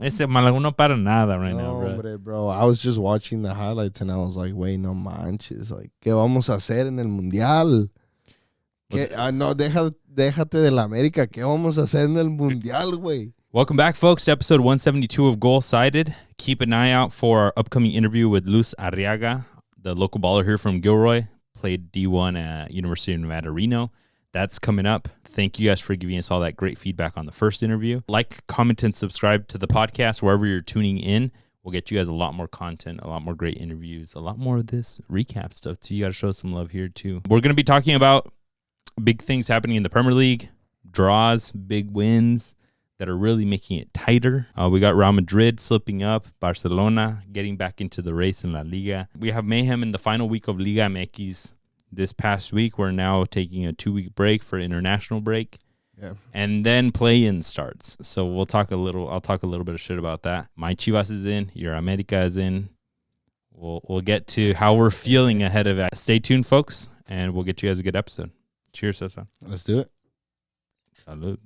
Ese Malaga no para nada right now, bro. Hombre, bro. I was just watching the highlights and I was like, wait, no manches. Like, ¿qué vamos a hacer en el Mundial? No, déjate de la América. ¿Qué vamos a hacer en el Mundial, güey? Welcome back, folks, to episode 172 of Golsided. Keep an eye out for our upcoming interview with Luz Arriaga, the local baller here from Gilroy. Played D1 at University of Nevada, Reno. That's coming up. Thank you guys for giving us all that great feedback on the first interview. Like, comment, and subscribe to the podcast wherever you're tuning in. We'll get you guys a lot more content, a lot more great interviews, a lot more of this recap stuff, too. You got to show some love here, too. We're going to be talking about big things happening in the Premier League, draws, big wins that are really making it tighter. We got Real Madrid slipping up, Barcelona getting back into the race in La Liga. We have mayhem in the final week of Liga MX. This past week, we're now taking a 2-week break for international break. Yeah. And then play-in starts. So I'll talk a little bit of shit about that. My Chivas is in, your America is in. We'll get to how we're feeling ahead of it. Stay tuned, folks, and we'll get you guys a good episode. Cheers, Cesar. Let's do it. Salud.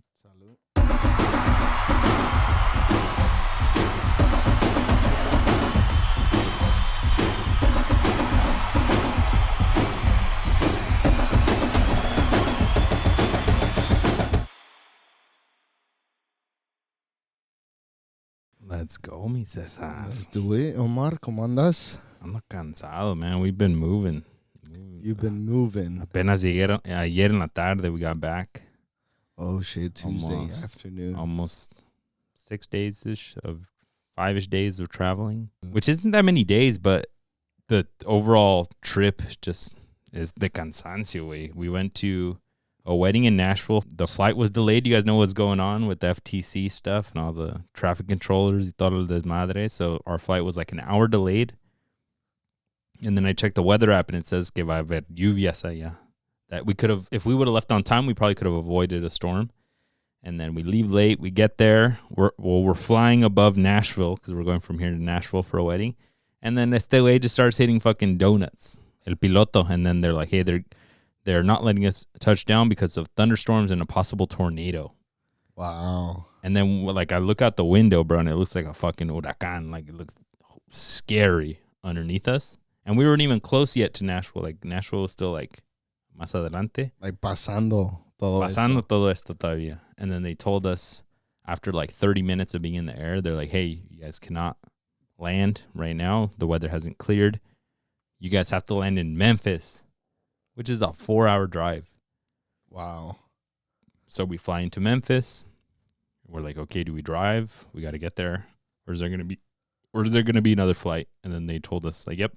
Let's go, mi Cesar. Let's do it. Omar, ¿cómo andas? I'm cansado, man. We've been moving. You've been moving. Apenas llegué ayer en la tarde, we got back. Oh, shit, Tuesday afternoon. Almost 6 days-ish of 5-ish days of traveling, which isn't that many days, but the overall trip just is the cansancio way. We went to a wedding in Nashville. The flight was delayed. You guys know what's going on with the FTC stuff and all the traffic controllers y todo el desmadre. So our flight was like an hour delayed. And then I checked the weather app and it says que va a haber lluvias allá. That we could have, if we would have left on time, we probably could have avoided a storm. And then we leave late. We get there. We're flying above Nashville because we're going from here to Nashville for a wedding. And then este way just starts hitting fucking donuts. El piloto. And then they're like, hey, they're not letting us touch down because of thunderstorms and a possible tornado. Wow. And then like I look out the window, bro, and it looks like a fucking huracán. Like it looks scary underneath us. And we weren't even close yet to Nashville. Like Nashville was still like más adelante. Like pasando todo esto todavía. And then they told us after like 30 minutes of being in the air, they're like, hey, you guys cannot land right now. The weather hasn't cleared. You guys have to land in Memphis, which is a 4-hour drive. Wow. So we fly into Memphis. We're like, okay, do we drive? We got to get there. Or is there going to be another flight? And then they told us, like, yep,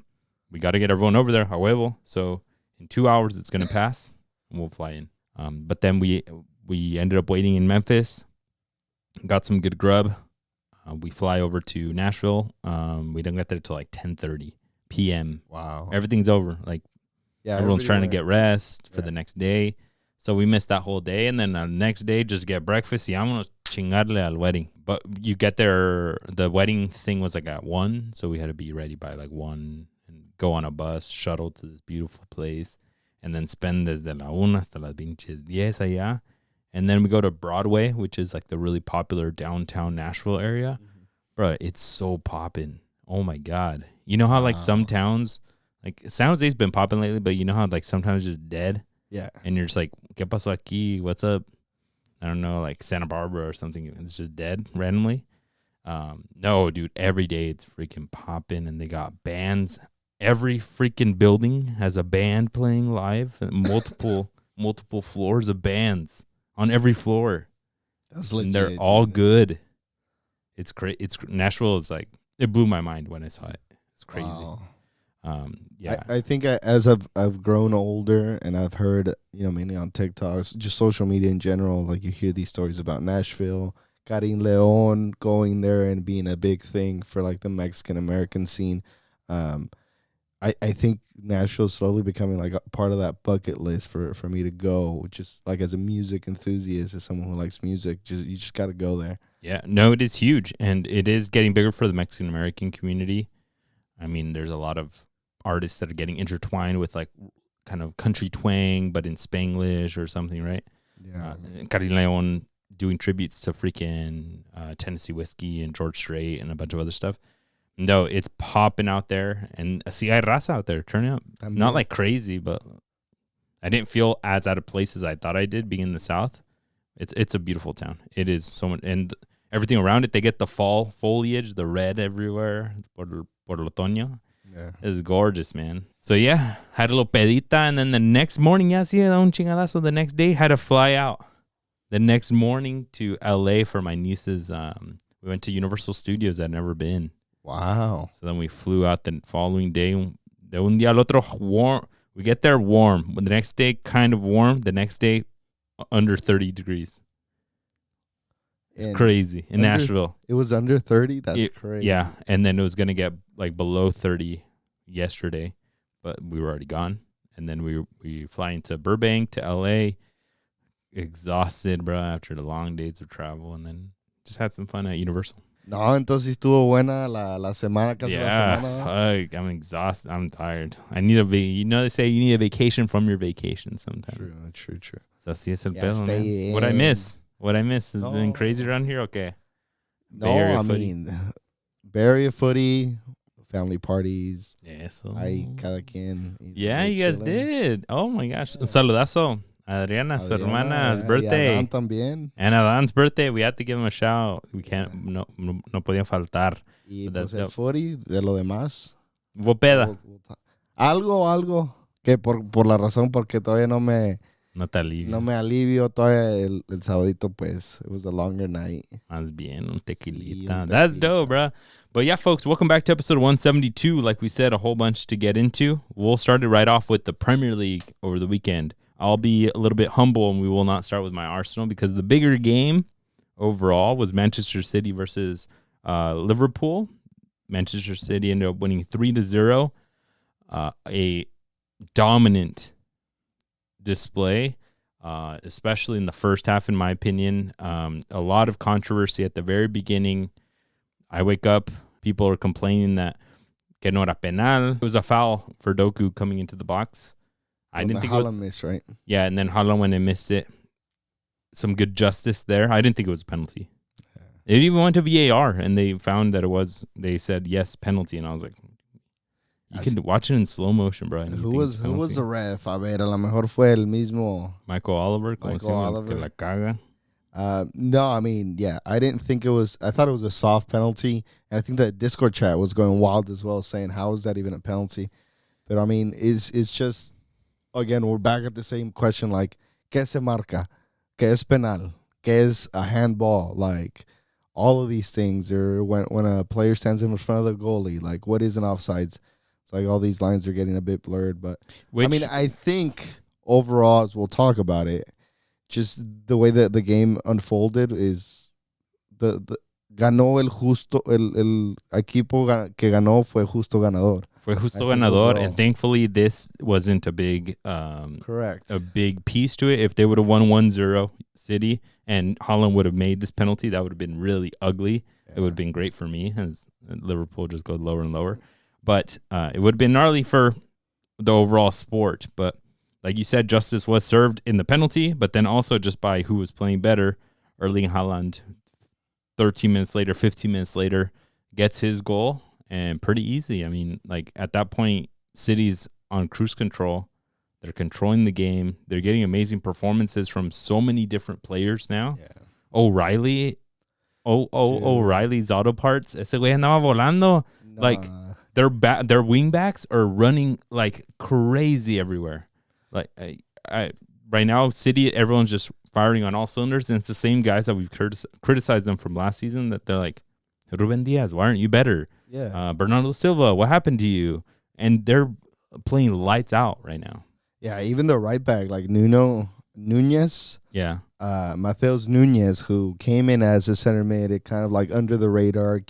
we got to get everyone over there, a huevo. So in 2 hours, it's going to pass, and we'll fly in. But then we ended up waiting in Memphis, got some good grub. We fly over to Nashville. We didn't get there till like 10:30 p.m. Wow. Everything's over. Like, yeah, everyone's trying to get rest for the next day. So we missed that whole day. And then the next day, just get breakfast y vámonos chingarle al wedding. But you get there, the wedding thing was like at 1. So we had to be ready by like 1 and go on a bus, shuttle to this beautiful place. And then spend desde la 1 hasta las pinches 10 allá. And then we go to Broadway, which is like the really popular downtown Nashville area. Mm-hmm. Bro, it's so popping. Oh my God. You know how like some towns, like San Jose's been popping lately, but you know how like sometimes it's just dead? Yeah. And you're just like, ¿qué pasó aquí? What's up? I don't know, like Santa Barbara or something. It's just dead randomly. No, dude, every day it's freaking popping and they got bands. Every freaking building has a band playing live. Multiple floors of bands on every floor. That's legit. And they're all good. It's great. Nashville is like, it blew my mind when I saw it. It's crazy. Wow. Yeah. I think as I've grown older and I've heard, mainly on TikToks, just social media in general, like you hear these stories about Nashville, Karim Leon going there and being a big thing for like the Mexican American scene. I think Nashville's slowly becoming like a part of that bucket list for me to go, just like as a music enthusiast, as someone who likes music, you just got to go there. Yeah, no, it is huge, and it is getting bigger for the Mexican American community. I mean, there's a lot of artists that are getting intertwined with like kind of country twang, but in Spanglish or something, right? Yeah. Karim Leon doing tributes to freaking Tennessee Whiskey and George Strait and a bunch of other stuff. No, it's popping out there, and I see raza out there turning up. Not like crazy, but I didn't feel as out of place as I thought I did being in the South. It's a beautiful town. It is so much, and everything around it. They get the fall foliage, the red everywhere. Por el otoño. Yeah. It's gorgeous, man. So yeah, had a little pedita, and then the next morning, un chingadazo. The next day, had to fly out. The next morning to LA for my nieces. We went to Universal Studios. I'd never been. Wow. So then we flew out the following day. De un día al otro warm. We get there warm. The next day, kind of warm. The next day, under 30 degrees. It's crazy in Nashville. It was under 30? That's crazy. Yeah, and then it was going to get like below 30 yesterday, but we were already gone. And then we fly into Burbank to LA, exhausted, bro, after the long days of travel, and then just had some fun at Universal. No, entonces estuvo buena la semana, casi la semana. Fuck, I'm exhausted. I'm tired. I need they say you need a vacation from your vacation sometimes. True. So así es el pedo, man. What I miss has been crazy around here. Okay. No, mean, Bay Area footy, family parties. Eso. Ahí cada quien. Yeah, you guys did. Oh my gosh. Un saludazo. Adriana, su hermana's birthday. Adán también. And Adán's birthday. We had to give him a shout. We can't, no podían faltar. Y pues el footy, de lo demás. Vopeda. Algo que por la razón porque todavía no me alivio todavía el sabadito, pues it was a longer night. Más bien, un tequilita. That's dope, bro. But yeah, folks, welcome back to episode 172. Like we said, a whole bunch to get into. We'll start it right off with the Premier League over the weekend. I'll be a little bit humble, and we will not start with my Arsenal because the bigger game overall was Manchester City versus Liverpool. Manchester City ended up winning 3-0. A dominant display, especially in the first half, in my opinion. A lot of controversy at the very beginning. I wake up, people are complaining that que no era penal. It was a foul for Doku coming into the box. I didn't think Haaland missed, right? Yeah, and then Haaland went and missed it. Some good justice there. I didn't think it was a penalty. Yeah. It even went to VAR, and they found that it was. They said yes, penalty, and I was like, you can watch it in slow motion, bro. Who was the ref? A ver, a lo mejor fue el mismo Michael Oliver. Que la caga. No, I mean, yeah, I didn't think it was. I thought it was a soft penalty, and I think that Discord chat was going wild as well, saying how is that even a penalty? But I mean, it's just. Again, we're back at the same question, like, ¿qué se marca? ¿Qué es penal? ¿Qué es a handball? Like, all of these things, or when a player stands in front of the goalie, like, what is an offsides? It's like all these lines are getting a bit blurred. But, I mean, I think overall, as we'll talk about it, just the way that the game unfolded is ganó el justo, el equipo que ganó fue justo ganador. Fue justo ganador, and thankfully this wasn't a big correct. A big piece to it. If they would have won 1-0 City and Haaland would have made this penalty, that would have been really ugly. Yeah. It would have been great for me as Liverpool just go lower and lower. But it would have been gnarly for the overall sport. But like you said, justice was served in the penalty, but then also just by who was playing better. Erling Haaland, 13 minutes later, 15 minutes later, gets his goal. And pretty easy. I mean, like at that point, City's on cruise control. They're controlling the game. They're getting amazing performances from so many different players now. Yeah. O'Reilly's auto parts. Ese güey andaba volando. Nah. Like their wing backs are running like crazy everywhere. Like I right now, City, everyone's just firing on all cylinders, and it's the same guys that we've criticized them from last season. That they're like, Ruben Diaz, why aren't you better? Yeah. Bernardo Silva, what happened to you? And they're playing lights out right now. Yeah, even the right back, like Nunez. Yeah. Mateus Nunez, who came in as a center mid, it kind of like under the radar.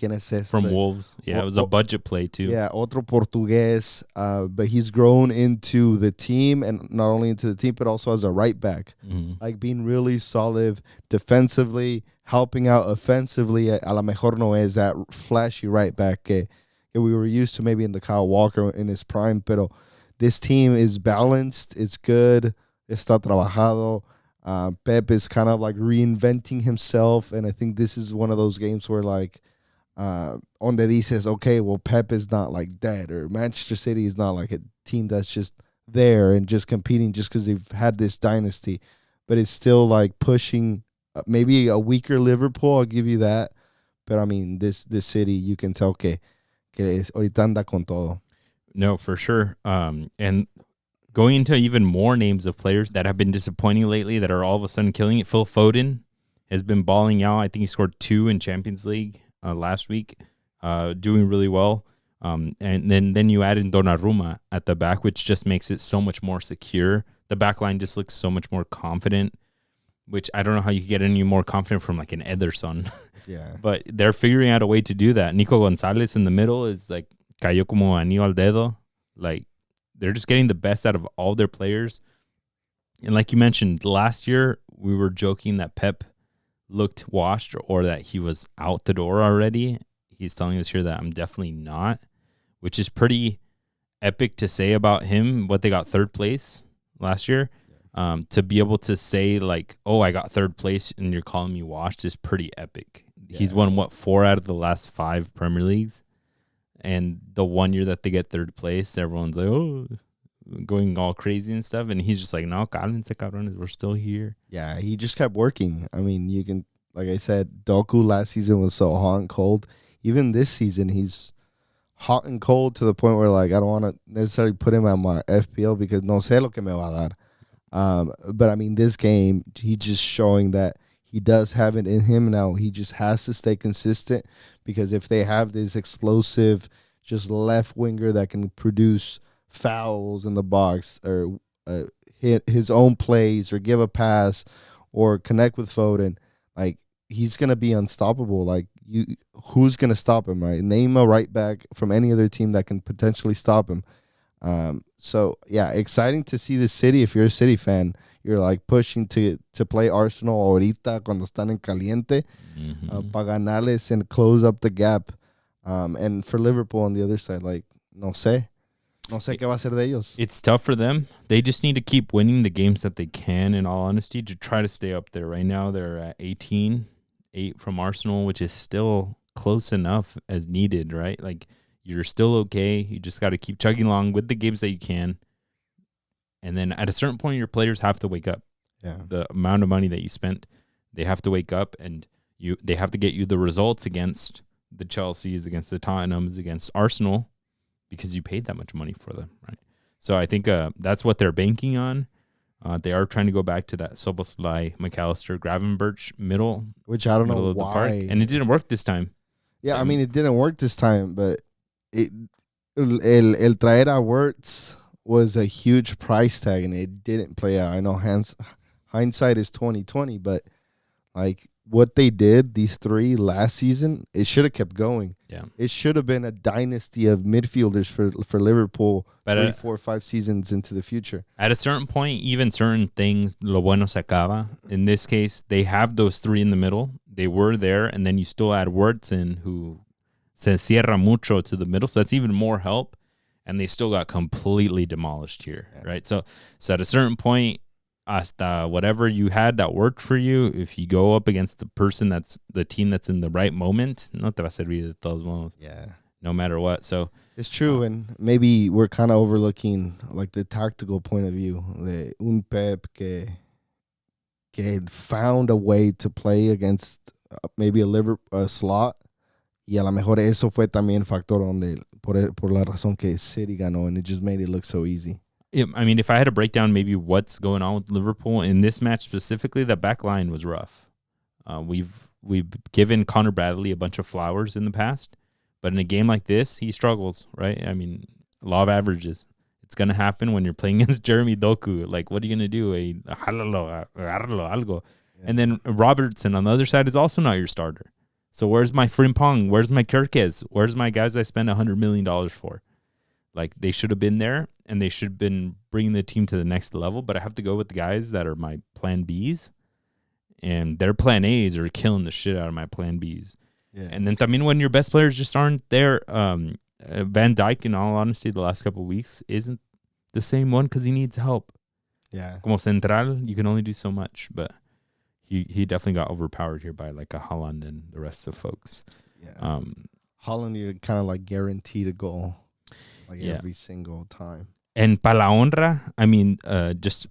From Wolves. Yeah, it was a budget play too. Yeah, otro Portugués. But he's grown into the team, and not only into the team, but also as a right back. Mm-hmm. Like being really solid defensively, helping out offensively. A lo mejor no es that flashy right back que we were used to maybe in the Kyle Walker in his prime. Pero this team is balanced. It's good. Está trabajado. Pep is kind of like reinventing himself, and I think this is one of those games where like Onde dices, okay, well, Pep is not like dead, or Manchester City is not like a team that's just there and just competing just because they've had this dynasty, but it's still like pushing maybe a weaker Liverpool. I'll give you that, but I mean this city, you can tell que ahorita anda con todo. No, for sure. And going into even more names of players that have been disappointing lately that are all of a sudden killing it. Phil Foden has been balling out. I think he scored 2 in Champions League last week, doing really well. And then you add in Donnarumma at the back, which just makes it so much more secure. The back line just looks so much more confident, which I don't know how you can get any more confident from like an Ederson. Yeah. But they're figuring out a way to do that. Nico Gonzalez in the middle is like cayó como anillo al dedo. Like, they're just getting the best out of all their players. And like you mentioned, last year we were joking that Pep looked washed or that he was out the door already. He's telling us here that I'm definitely not, which is pretty epic to say about him, what they got third place last year. To be able to say like, oh, I got third place and you're calling me washed is pretty epic. Yeah. He's won, 4 out of the last 5 Premier Leagues. And the one year that they get third place, everyone's like, oh, going all crazy and stuff. And he's just like, no, cálmense, cabrones, we're still here. Yeah, he just kept working. I mean, you can, like I said, Doku last season was so hot and cold. Even this season, he's hot and cold to the point where, like, I don't want to necessarily put him on my FPL because no sé lo que me va a dar. But, I mean, this game, he's just showing that he does have it in him now. He just has to stay consistent because if they have this explosive just left winger that can produce fouls in the box or hit his own plays or give a pass or connect with Foden, like, he's going to be unstoppable. Like, who's going to stop him, right? Name a right back from any other team that can potentially stop him. So, yeah, exciting to see the City. If you're a City fan, you're like pushing to play Arsenal ahorita cuando están en caliente para ganarles and close up the gap. And for Liverpool on the other side, like, no sé qué va a ser de ellos. It's tough for them. They just need to keep winning the games that they can, in all honesty, to try to stay up there. Right now, they're at 18, 8 from Arsenal, which is still close enough as needed, right? Like, you're still okay. You just got to keep chugging along with the games that you can. And then at a certain point, your players have to wake up. Yeah. The amount of money that you spent, they have to wake up, and they have to get you the results against the Chelseas, against the Tottenhams, against Arsenal, because you paid that much money for them, right? So I think that's what they're banking on. They are trying to go back to that Soboslai, McAllister, Gravenberch middle, which I don't know why, the park. And it didn't work this time. Yeah, I mean, it didn't work this time, but el traer a Wirtz was a huge price tag, and it didn't play out. I know hindsight is 2020, but like what they did, these 3 last season, it should have kept going. Yeah, it should have been a dynasty of midfielders for Liverpool, but 3, 4, 5 seasons into the future. At a certain point, even certain things, lo bueno se acaba. In this case, they have those 3 in the middle. They were there, and then you still add Wirtz in, who se cierra mucho to the middle, so that's even more help. And they still got completely demolished here, right? So at a certain point, hasta whatever you had that worked for you, if you go up against the team that's in the right moment, no te va a servir de todos modos. Yeah. No matter what. So it's true, and maybe we're kind of overlooking like the tactical point of view. Un Pep que found a way to play against maybe a slot, y a lo mejor eso fue también factor donde por la razón que City ganó, and it just made it look so easy. I mean, if I had to break down maybe what's going on with Liverpool in this match specifically, the back line was rough. We've given Connor Bradley a bunch of flowers in the past, but in a game like this, he struggles, right? I mean, law of averages. It's going to happen when you're playing against Jeremy Doku. Like, what are you going to do? Algo. Yeah. And then Robertson on the other side is also not your starter. So where's my Frimpong? Where's my Kirkes? Where's my guys I spent $100 million for? Like, they should have been there, and they should have been bringing the team to the next level. But I have to go with the guys that are my plan Bs, and their plan As are killing the shit out of my plan Bs. Yeah. And then, I mean, when your best players just aren't there, Van Dijk, in all honesty, the last couple of weeks isn't the same one because he needs help. Yeah. Como central, you can only do so much, but he definitely got overpowered here by like a Haaland and the rest of folks. Yeah. Haaland, you're kind of like guaranteed a goal, like every single time. And para la honra, I mean, just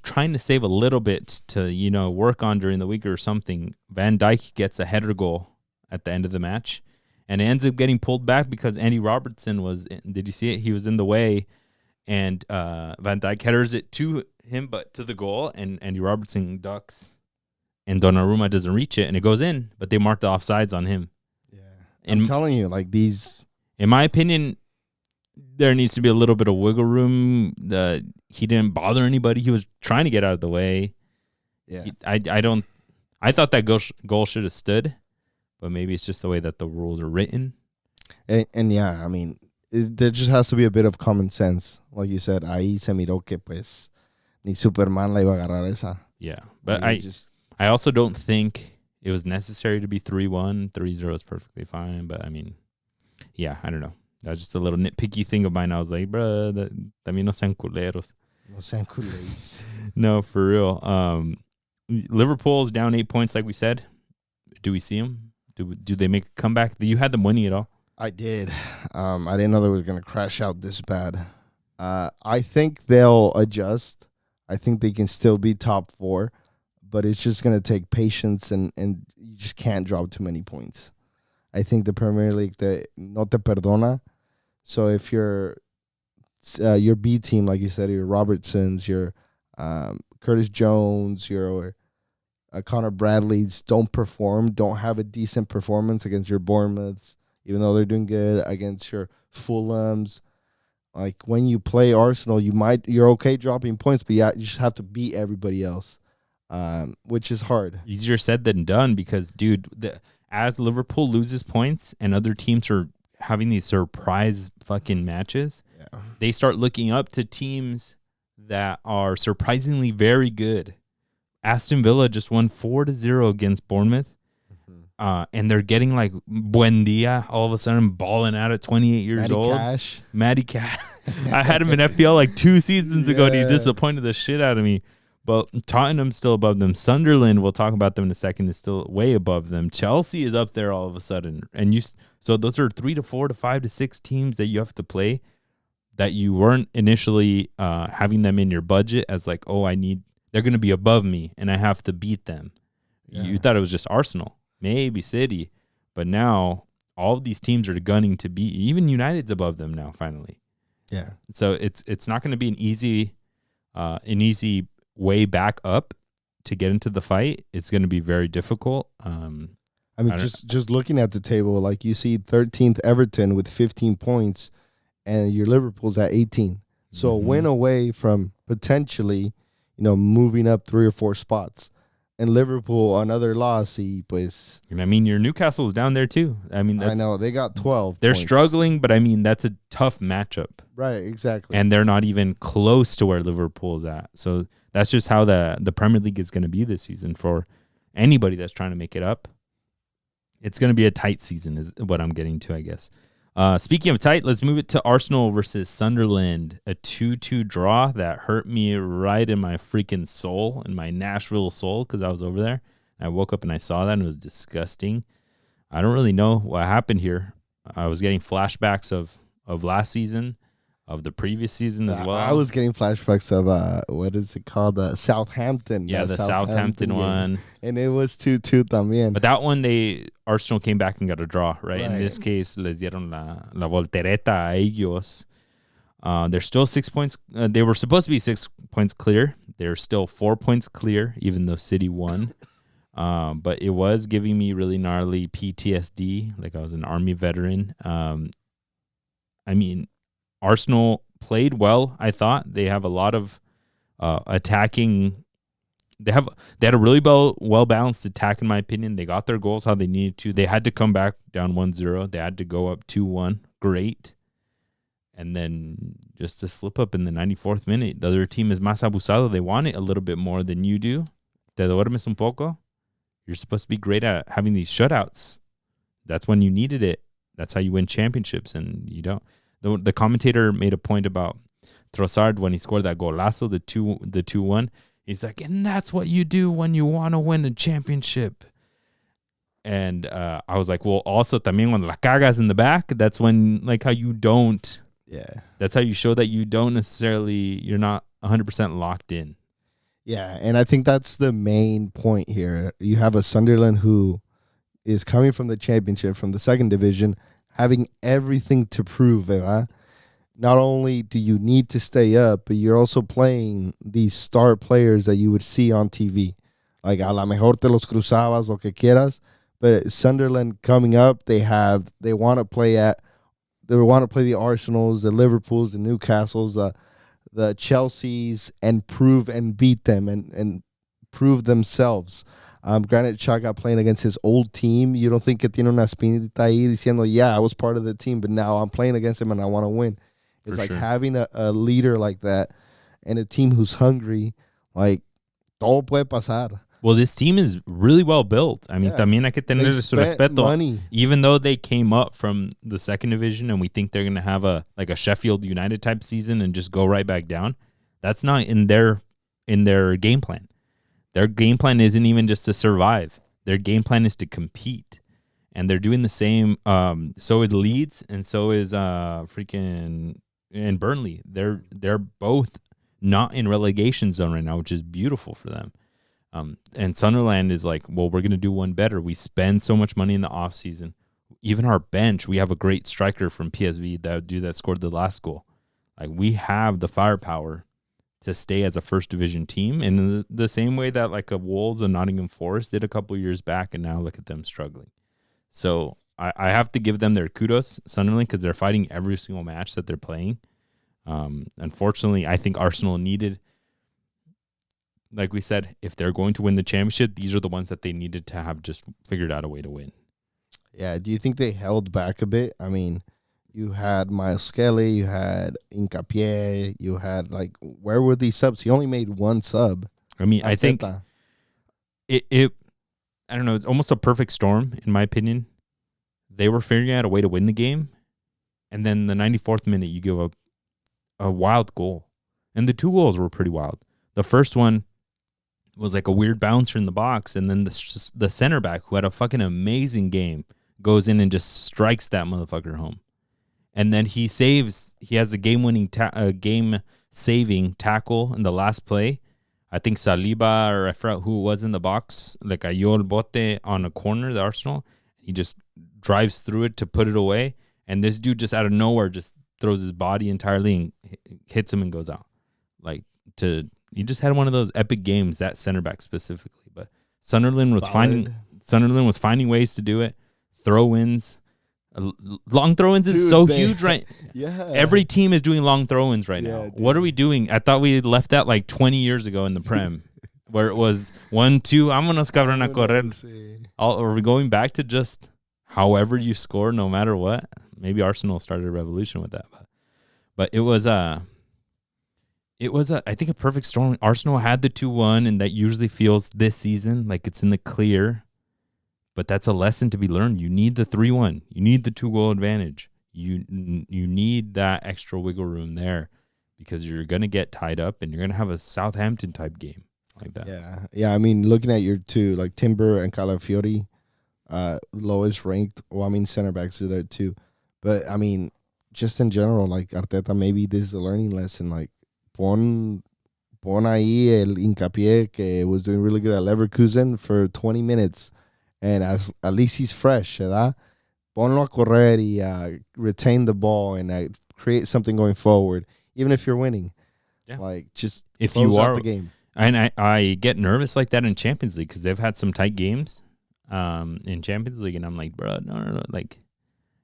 trying to save a little bit to work on during the week or something. Van Dijk gets a header goal at the end of the match, and it ends up getting pulled back because Andy Robertson was. Did you see it? He was in the way, and Van Dijk headers it to him, but to the goal, and Andy Robertson ducks, and Donnarumma doesn't reach it, and it goes in, but they marked the offsides on him. Yeah, I'm telling you, like these. In my opinion, there needs to be a little bit of wiggle room. He didn't bother anybody. He was trying to get out of the way. Yeah, I thought that goal should have stood, but maybe it's just the way that the rules are written. And yeah, I mean, there just has to be a bit of common sense. Like you said, ahí se miró que pues ni Superman la iba a agarrar esa. Yeah, but I also don't think it was necessary to be 3-1. 3-0 is perfectly fine, but I mean, yeah, I don't know. That's just a little nitpicky thing of mine. I was like, bro, también no sean culeros. No sean culés. No, for real. Liverpool's down 8 points, like we said. Do we see them? Do they make a comeback? You had them winning it all. I did. I didn't know they were going to crash out this bad. I think they'll adjust. I think they can still be top 4, but it's just going to take patience, and you just can't drop too many points. I think the Premier League no te perdona. So if your B team, like you said, your Robertsons, your Curtis Jones, your Connor Bradley's don't have a decent performance against your Bournemouths, even though they're doing good, against your Fulhams. Like when you play Arsenal, you're okay dropping points, but you just have to beat everybody else, which is hard. Easier said than done because, dude, as Liverpool loses points and other teams are having these surprise fucking matches, they start looking up to teams that are surprisingly very good. Aston Villa just won 4-0 against Bournemouth. And they're getting like Buendia all of a sudden balling out at 28 years old. Matty Cash. I had him in FPL like 2 seasons ago, and he disappointed the shit out of me. But Tottenham's still above them. Sunderland, we'll talk about them in a second, is still way above them. Chelsea is up there all of a sudden. So those are 3 to 4 to 5 to 6 teams that you have to play that you weren't initially having them in your budget as like, they're going to be above me and I have to beat them. Yeah. You thought it was just Arsenal, maybe City, but now all of these teams are gunning to beat. Even United's above them now, finally. Yeah. So it's not going to be an easy way back up to get into the fight. It's going to be very difficult. Just looking at the table, like you see 13th Everton with 15 points and your Liverpool's at 18. So a win away from potentially, moving up 3 or 4 spots. And Liverpool, another loss, your Newcastle's down there too. I know, they got 12 They're points. struggling, but that's a tough matchup. Right, exactly. And they're not even close to where Liverpool's at. So that's just how the Premier League is going to be this season for anybody that's trying to make it up. It's going to be a tight season is what I'm getting to, I guess. Speaking of tight, let's move it to Arsenal versus Sunderland. A 2-2 draw that hurt me right in my freaking soul, in my Nashville soul, because I was over there. I woke up and I saw that and it was disgusting. I don't really know what happened here. I was getting flashbacks of last season, of the previous season as well. I was getting flashbacks of, what is it called? Southampton. Yeah, the Southampton one. And it was 2-2 también. But that one, Arsenal came back and got a draw, right? In this case, les dieron la voltereta a ellos. They're still 6 points. They were supposed to be 6 points clear. They're still 4 points clear, even though City won. But it was giving me really gnarly PTSD, like I was an Army veteran. Arsenal played well, I thought. They have a lot of attacking. They had a really well-balanced attack, in my opinion. They got their goals how they needed to. They had to come back down 1-0. They had to go up 2-1. Great. And then just to slip up in the 94th minute. The other team is más abusado. They want it a little bit more than you do. Te duermes un poco. You're supposed to be great at having these shutouts. That's when you needed it. That's how you win championships, and you don't. The commentator made a point about Trossard, when he scored that golazo, the 2-1, he's like, and that's what you do when you want to win a championship. And I was like, well, also también when la cagas in the back, that's when, like, how you don't. Yeah. That's how you show that you don't necessarily, you're not 100% locked in. Yeah, and I think that's the main point here. You have a Sunderland who is coming from the championship, from the second division, having everything to prove, ¿verdad? Not only do you need to stay up, but you're also playing these star players that you would see on TV. Like, a la mejor te los cruzabas, lo que quieras. But Sunderland coming up, they want to play the Arsenals, the Liverpools, the Newcastles, the Chelseas, and prove and beat them and prove themselves. Granted, Xhaka playing against his old team. You don't think que tiene una espinita ahí diciendo, yeah, I was part of the team, but now I'm playing against him and I want to win. It's like having a leader like that and a team who's hungry, like, todo puede pasar. Well, this team is really well built. I mean, también hay que tener su respeto. Money. Even though they came up from the second division and we think they're going to have a Sheffield United type season and just go right back down, that's not in their game plan. Their game plan isn't even just to survive. Their game plan is to compete. And they're doing the same. So is Leeds and so is freaking and Burnley. They're both not in relegation zone right now, which is beautiful for them. And Sunderland is like, well, we're going to do one better. We spend so much money in the offseason. Even our bench, we have a great striker from PSV, that scored the last goal. Like, we have the firepower to stay as a first division team in the same way that like a Wolves and Nottingham Forest did a couple years back, and now look at them struggling. So I have to give them their kudos, Sunderland, because they're fighting every single match that they're playing. Unfortunately, I think Arsenal needed, like we said, if they're going to win the championship, these are the ones that they needed to have just figured out a way to win. Yeah, do you think they held back a bit? I mean, you had Miles Skelly, you had Hincapié, you had, like, where were these subs? He only made one sub. I mean, I think it I don't know, it's almost a perfect storm, in my opinion. They were figuring out a way to win the game, and then the 94th minute, you give up a wild goal. And the two goals were pretty wild. The first one was like a weird bouncer in the box, and then the center back, who had a fucking amazing game, goes in and just strikes that motherfucker home. And then he has a game-winning, game-saving tackle in the last play. I think Saliba, or I forgot who it was in the box, like cayó el bote on a corner, the Arsenal. He just drives through it to put it away, and this dude just out of nowhere just throws his body entirely and hits him and goes out. He just had one of those epic games, that center back specifically. But Sunderland was finding ways to do it. Throw-ins. Long throw-ins is huge, right? Yeah. Every team is doing long throw-ins right now. Dude. What are we doing? I thought we left that like 20 years ago in the Prem, where it was 1-2, vámonos cabrón a correr. Are we going back to just however you score, no matter what? Maybe Arsenal started a revolution with that, but it was I think a perfect storm. Arsenal had the 2-1, and that usually feels this season like it's in the clear. But that's a lesson to be learned. You need the 3-1. You need the 2-goal advantage. You need that extra wiggle room there, because you're going to get tied up and you're going to have a Southampton type game like that. Yeah. I mean, looking at your two, like Timber and Calafiori, lowest ranked. Well, I mean, center backs are there too. But, I mean, just in general, like Arteta, maybe this is a learning lesson. Like, pon ahí el Hincapié, que was doing really good at Leverkusen, for 20 minutes. And at least he's fresh, ¿verdad? Ponlo a correr y retain the ball and create something going forward, even if you're winning. Yeah. Like, just if you are out the game. And I get nervous like that in Champions League, because they've had some tight games in Champions League, and I'm like, bro, no. Like,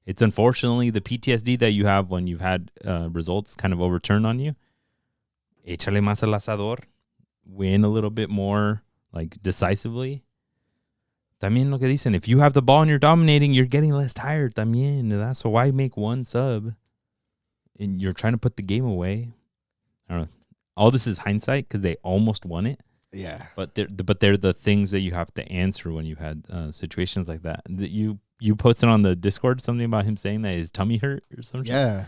it's unfortunately the PTSD that you have when you've had results kind of overturned on you. Échale más al asador. Win a little bit more, like, decisively. También lo que dicen, if you have the ball and you're dominating, you're getting less tired. También. So why make one sub? And you're trying to put the game away. I don't know. All this is hindsight, because they almost won it. Yeah. But they're the things that you have to answer when you've had situations like that. That you you posted on the Discord something about him saying that his tummy hurt or something. Yeah.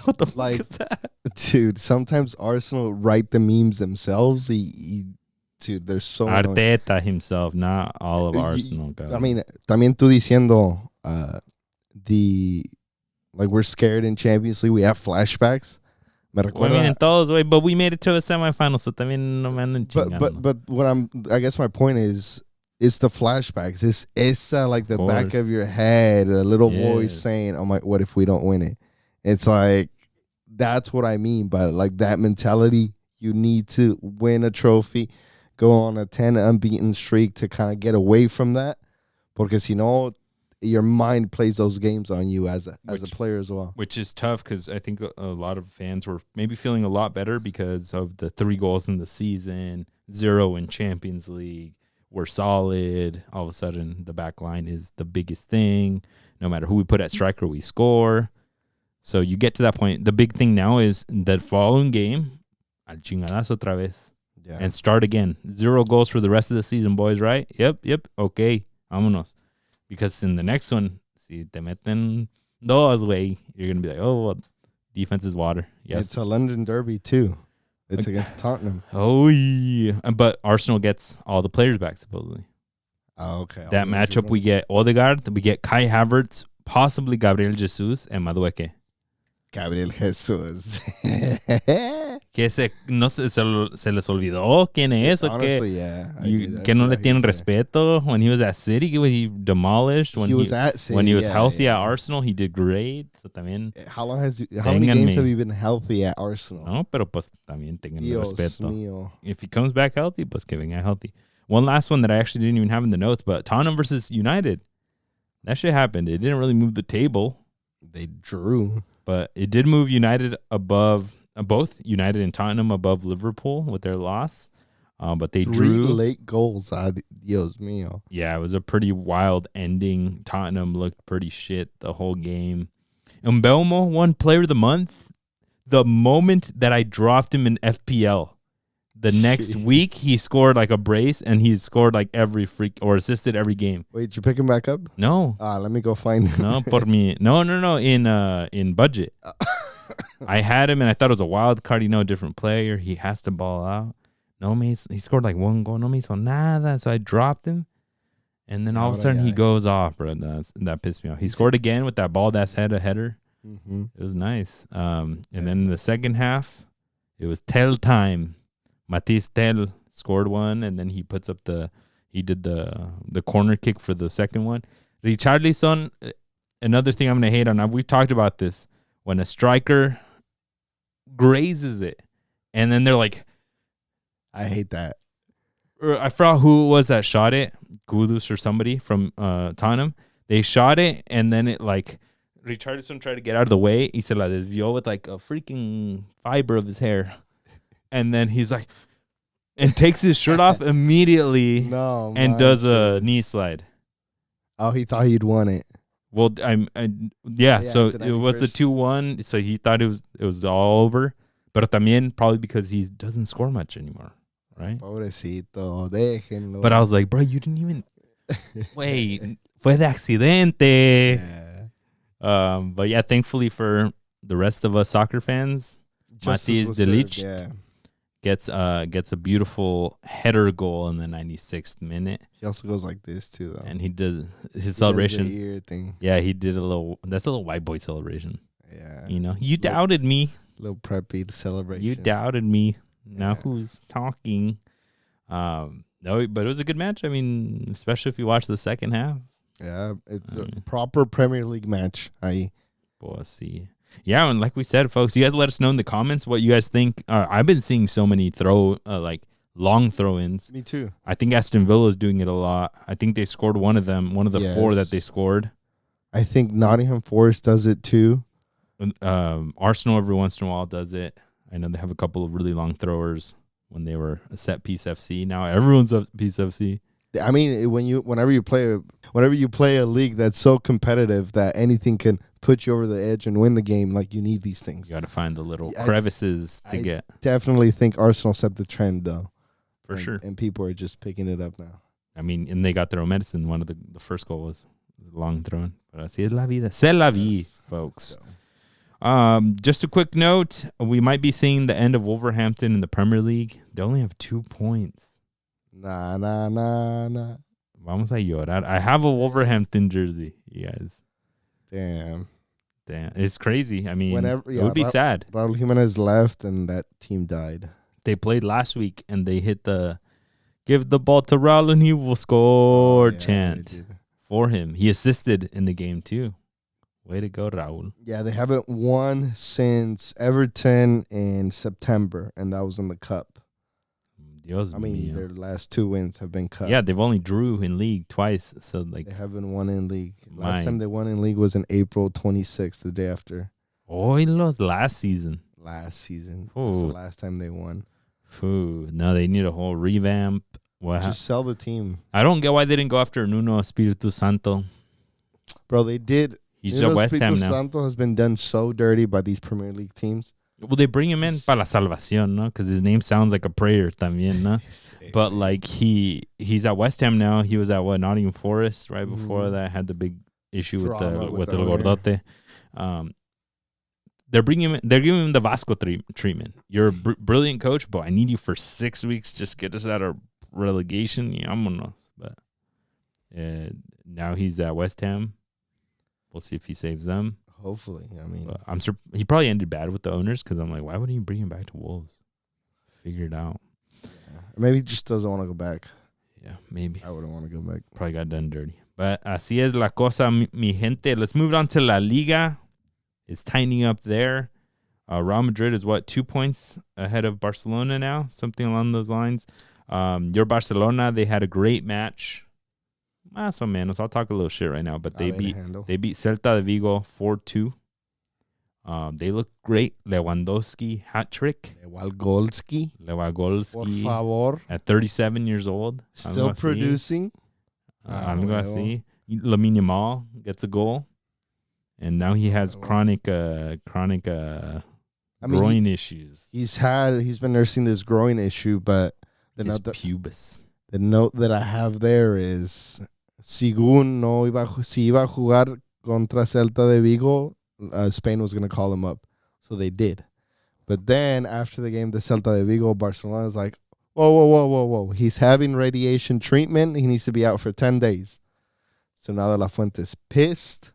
What the Like, fuck is that? dude, sometimes Arsenal write the memes themselves. Dude, they're so annoying. Arteta himself, not all of Arsenal. I mean, también tú diciendo we're scared in Champions League. We have flashbacks. Me Well, I mean, in recuerda, todos, güey, but we made it to a semifinal, so también no me anden chingando. but what I guess my point is, it's the flashbacks. It's like the back of your head, a little voice saying, "Oh my, what if we don't win it?" It's like, that's what I mean by like that mentality. You need to win a trophy, go on a 10 unbeaten streak to kind of get away from that, because your mind plays those games on you as a player as well. Which is tough because I think a lot of fans were maybe feeling a lot better because of the 3 goals in the season, 0 in Champions League. We're solid. All of a sudden, the back line is the biggest thing. No matter who we put at striker, we score. So you get to that point. The big thing now is the following game, al chingadazo otra vez, and start again. 0 goals for the rest of the season, boys, right? Yep. Okay, vámonos. Because in the next one, si te meten dos, güey, you're going to be like, oh, well, defense is water. Yes. It's a London derby, too. It's against Tottenham. Oh, yeah. But Arsenal gets all the players back, supposedly. Oh, okay. That matchup, we get Odegaard, we get Kai Havertz, possibly Gabriel Jesus, and Madueke. Gabriel Jesus. Que se les olvidó quién es, Honestly, yeah. Que no le tienen respeto. When he was at City, he demolished. When he was at City, when he was healthy at Arsenal, he did great. So también, how many games have you been healthy at Arsenal? No, pero pues también tengan Dios respeto. Mío. If he comes back healthy, pues que venga healthy. One last one that I actually didn't even have in the notes, but Tottenham versus United. That shit happened. It didn't really move the table. They drew. But it did move United above, both United and Tottenham above Liverpool with their loss. But they 3 drew. late goals. Dios mío. Yeah, it was a pretty wild ending. Tottenham looked pretty shit the whole game. Mbeumo won Player of the Month the moment that I dropped him in FPL. The next week, he scored like a brace, and he scored like every or assisted every game. Wait, did you pick him back up? No. Let me go find him. No, por mi. No. In budget. I had him, and I thought it was a wild card. Different player. He has to ball out. No, he scored like 1 goal. No me hizo nada. So I dropped him. And then all of a sudden, he goes off, bro. That pissed me off. He scored again with that bald-ass header. Mm-hmm. It was nice. And then in the second half, it was Tell time. Matisse Tell scored one, and then he puts up he did the corner kick for the second one. Richarlison, another thing I'm going to hate on. We've talked about this. When a striker grazes it, and then they're like, I hate that. I forgot who it was that shot it, Kudus or somebody from Tottenham. They shot it, and then it like, Richarlison tried to get out of the way. He se la desvió with like a freaking fiber of his hair. And then he's like, and takes his shirt off immediately and does a knee slide. Oh, he thought he'd won it. Well, so it was the 2-1. So he thought it was all over. But también probably because he doesn't score much anymore, right? Pobrecito, déjenlo. But I was like, bro, you didn't even wait. Fue de accidente. Yeah. But yeah, thankfully for the rest of us soccer fans, Matías de Ligt gets a beautiful header goal in the 96th minute. He also goes like this too, though. And he did his celebration. Does the ear thing. Yeah, he did that's a little white boy celebration. Yeah. You doubted me. Little preppy celebration. You doubted me. Now who's talking? No, but it was a good match. I mean, especially if you watch the second half. Yeah, it's a proper Premier League match. We'll see. Yeah, and like we said, folks, you guys let us know in the comments what you guys think. I've been seeing so many long throw-ins. Me too. I think Aston Villa is doing it a lot. I think they scored one of the 4 that they scored. I think Nottingham Forest does it too. Arsenal every once in a while does it. I know they have a couple of really long throwers when they were a set piece FC. Now everyone's a piece FC. I mean, whenever you play a league that's so competitive that anything can put you over the edge and win the game, like you need these things. You got to find the little crevices to get. Definitely think Arsenal set the trend though, for sure. And people are just picking it up now. I mean, and they got their own medicine. One of the first goal was long throne. Pero así es la vida. C'est la vie, folks. So. Just a quick note. We might be seeing the end of Wolverhampton in the Premier League. They only have 2 points. Nah. Vamos a llorar. I have a Wolverhampton jersey, you guys. Damn. It's crazy. I mean, it would be sad. Raul Jimenez left and that team died. They played last week and they hit the give the ball to Raul and he will score chant for him. He assisted in the game too. Way to go, Raul. Yeah, they haven't won since Everton in September, and that was in the Cup. Dios mío. Their last 2 wins have been Cup. Yeah, they've only drew in league twice, so like they haven't won in league. Last time they won in league was in April 26th, the day after. Oilos last season. That's the last time they won. No, they need a whole revamp. Just sell the team. I don't get why they didn't go after Nuno Espiritu Santo. Bro, they did. He's at West Ham now. Santo has been done so dirty by these Premier League teams. Well, they bring him in para la salvación, no? Because his name sounds like a prayer también, no? But like he's at West Ham now. He was at Nottingham Forest right before that. Had the big issue with the Gordote. They're giving him the Vasco treatment. You're a brilliant coach, but I need you for 6 weeks. Just get us out of relegation. Yeah, vámonos. But now he's at West Ham. We'll see if he saves them. Hopefully, he probably ended bad with the owners because I'm like, why wouldn't you bring him back to Wolves? Figure it out. Yeah. Maybe he just doesn't want to go back. Yeah, maybe. I wouldn't want to go back. Probably got done dirty. But así es la cosa, mi gente. Let's move on to La Liga. It's tightening up there. Real Madrid is 2 points ahead of Barcelona now? Something along those lines. Your Barcelona, they had a great match. Más o menos. I'll talk a little shit right now, but they beat Celta de Vigo 4-2. They look great. Lewandowski hat trick. Lewandowski. Por favor. At 37 years old. Still producing. Algo así. Lamine Yamal gets a goal. And now he has chronic groin issues. He's been nursing this groin issue, but pubis. The note that I have there is si iba a jugar contra Celta de Vigo, Spain was going to call him up. So they did. But then after the game, the Celta de Vigo, Barcelona is like, whoa. He's having radiation treatment. He needs to be out for 10 days. So now De La Fuente's pissed,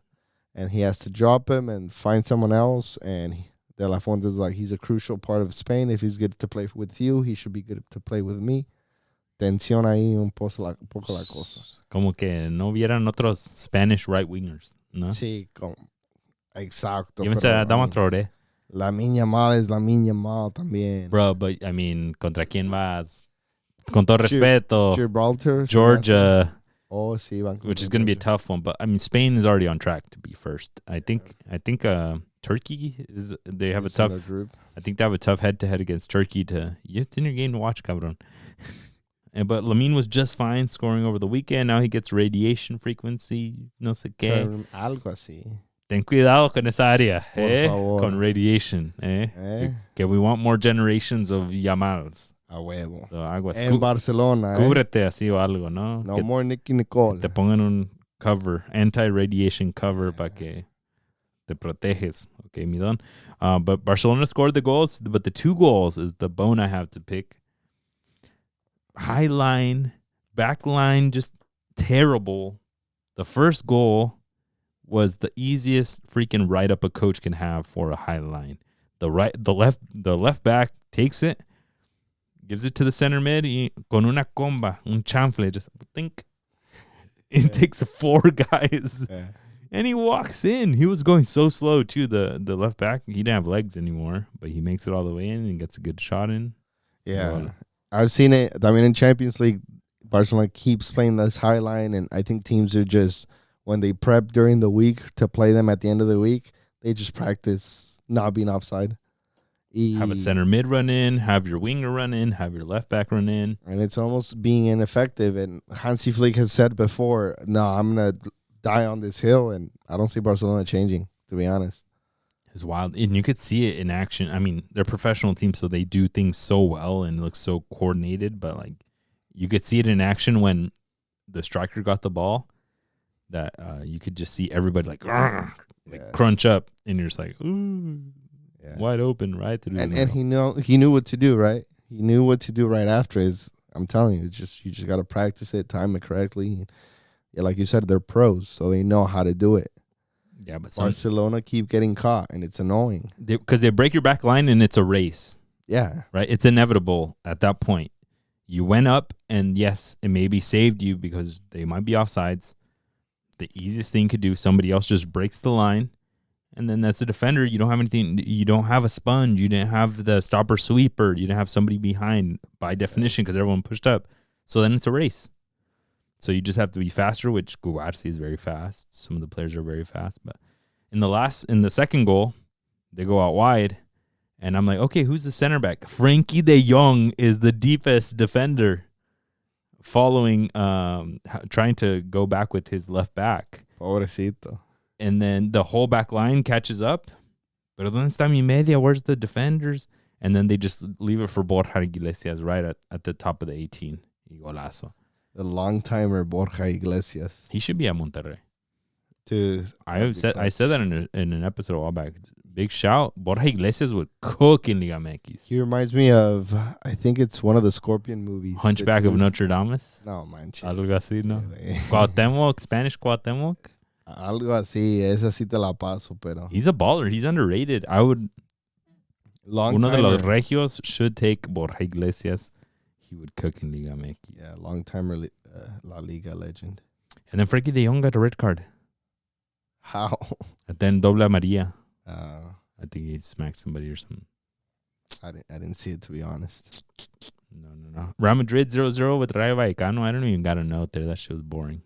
and he has to drop him and find someone else. And De La Fuente's like, he's a crucial part of Spain. If he's good to play with you, he should be good to play with me. Tensión ahí un poco la cosa. Como que no vieran otros Spanish right wingers, ¿no? Sí, exacto. Llévense a Dama Traoré. Lamine Yamal es Lamine Yamal también. Bro, but I mean, ¿contra quién vas? Con todo respeto. Gibraltar. Georgia. Oh, sí, which is going to be a tough one. But I mean, Spain is already on track to be first. I think Turkey they have a tough group. I think they have a tough head-to-head against Turkey. It's in your game to watch, cabrón. But Lamine was just fine scoring over the weekend. Now he gets radiation frequency, no sé qué. Algo así. Ten cuidado con esa área, favor. Con radiation, Que we want more generations of Yamals. A huevo. So, algo así. En Barcelona, Cúbrete así o algo, ¿no? No more Nicky Nicole. Te pongan un cover, anti-radiation cover para que te proteges. Okay, mi don. But Barcelona scored the goals, but the 2 goals is the bone I have to pick. High line, back line, just terrible. The first goal was the easiest freaking write-up a coach can have for a high line. The left back takes it, gives it to the center mid, con una comba, un chanfle, just think. It takes 4 guys, and he walks in. He was going so slow too. The left back, he didn't have legs anymore, but he makes it all the way in and gets a good shot in. Yeah. I've seen it. I mean, in Champions League, Barcelona keeps playing this high line, and I think teams are just, when they prep during the week to play them at the end of the week, they just practice not being offside. Have a center mid run in, have your winger run in, have your left back run in. And it's almost being ineffective. And Hansi Flick has said before, no, I'm going to die on this hill, and I don't see Barcelona changing, to be honest. It's wild, and you could see it in action. I mean, they're a professional team, so they do things so well and it looks so coordinated. But like, you could see it in action when the striker got the ball. that you could just see everybody like Yeah. crunch up, and you're just like, ooh, Yeah. wide open right through. And he knew what to do, right? He knew what to do right after. I'm telling you, you just got to practice it, time it correctly. Yeah, like you said, they're pros, so they know how to do it. Yeah, but Barcelona keep getting caught, and it's annoying. Because they break your back line, and it's a race. Yeah. Right? It's inevitable at that point. You went up, and yes, it maybe saved you because they might be offsides. The easiest thing you could do, somebody else just breaks the line, and then that's a defender. You don't have anything. You don't have a sponge. You didn't have the stopper sweeper. You didn't have somebody behind by definition because everyone pushed up. So then it's a race. So you just have to be faster, which Guarci is very fast. Some of the players are very fast. But in the second goal, they go out wide. And I'm like, okay, who's the center back? Frankie de Jong is the deepest defender following, trying to go back with his left back. Pobrecito. And then the whole back line catches up. Pero ¿dónde está mi media? Where's the defenders? And then they just leave it for Borja Iglesias right at the top of the 18. Y golazo. The long-timer Borja Iglesias. He should be at Monterrey. I said that in an episode a while back. Big shout. Borja Iglesias would cook in Liga MX. He reminds me of, I think it's one of the Scorpion movies. Hunchback of Notre Dame. No, manches. Algo así, ¿no? Cuauhtémoc, Spanish Cuauhtémoc. Algo así. Esa sí te la paso, pero. He's a baller. He's underrated. Uno de los regios should take Borja Iglesias. He would cook in Liga MX. Yeah, long-timer La Liga legend. And then Frankie de Jong got a red card. How? And then doble amarilla. I think he smacked somebody or something. I didn't see it, to be honest. No. Real Madrid 0-0 with Rayo Vallecano. I don't even got a note there. That shit was boring.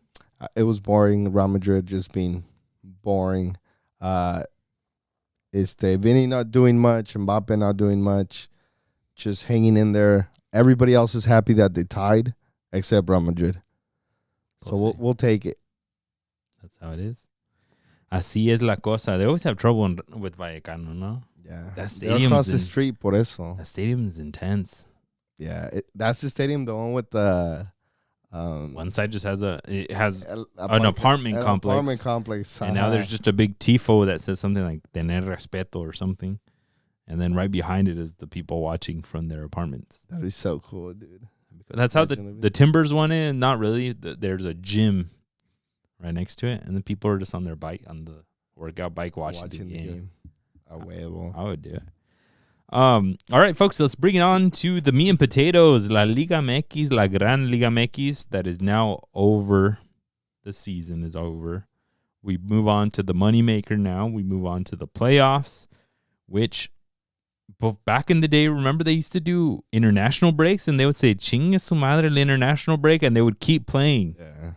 It was boring. Real Madrid just being boring. Vini not doing much. Mbappe not doing much. Just hanging in there. Everybody else is happy that they tied, except Real Madrid. So we'll take it. That's how it is. Así es la cosa. They always have trouble with Vallecano, no? Yeah. That stadium across the street, por eso. That stadium is intense. Yeah. That's the stadium, the one with the... one side just has an apartment complex. Apartment complex. And now there's just a big tifo that says something like tener respeto or something. And then right behind it is the people watching from their apartments. That is so cool, dude. That's how the Timbers one is. Not really. There's a gym right next to it, and the people are just on their bike, on the workout bike, watching the game. A huevo. I would do it. All right, folks, let's bring it on to the meat and potatoes. La Liga MX, La Gran Liga MX, that is now over. The season is over. We move on to the moneymaker now. We move on to the playoffs, which back in the day, remember they used to do international breaks, and they would say, chingue su madre el international break, and they would keep playing. Yeah.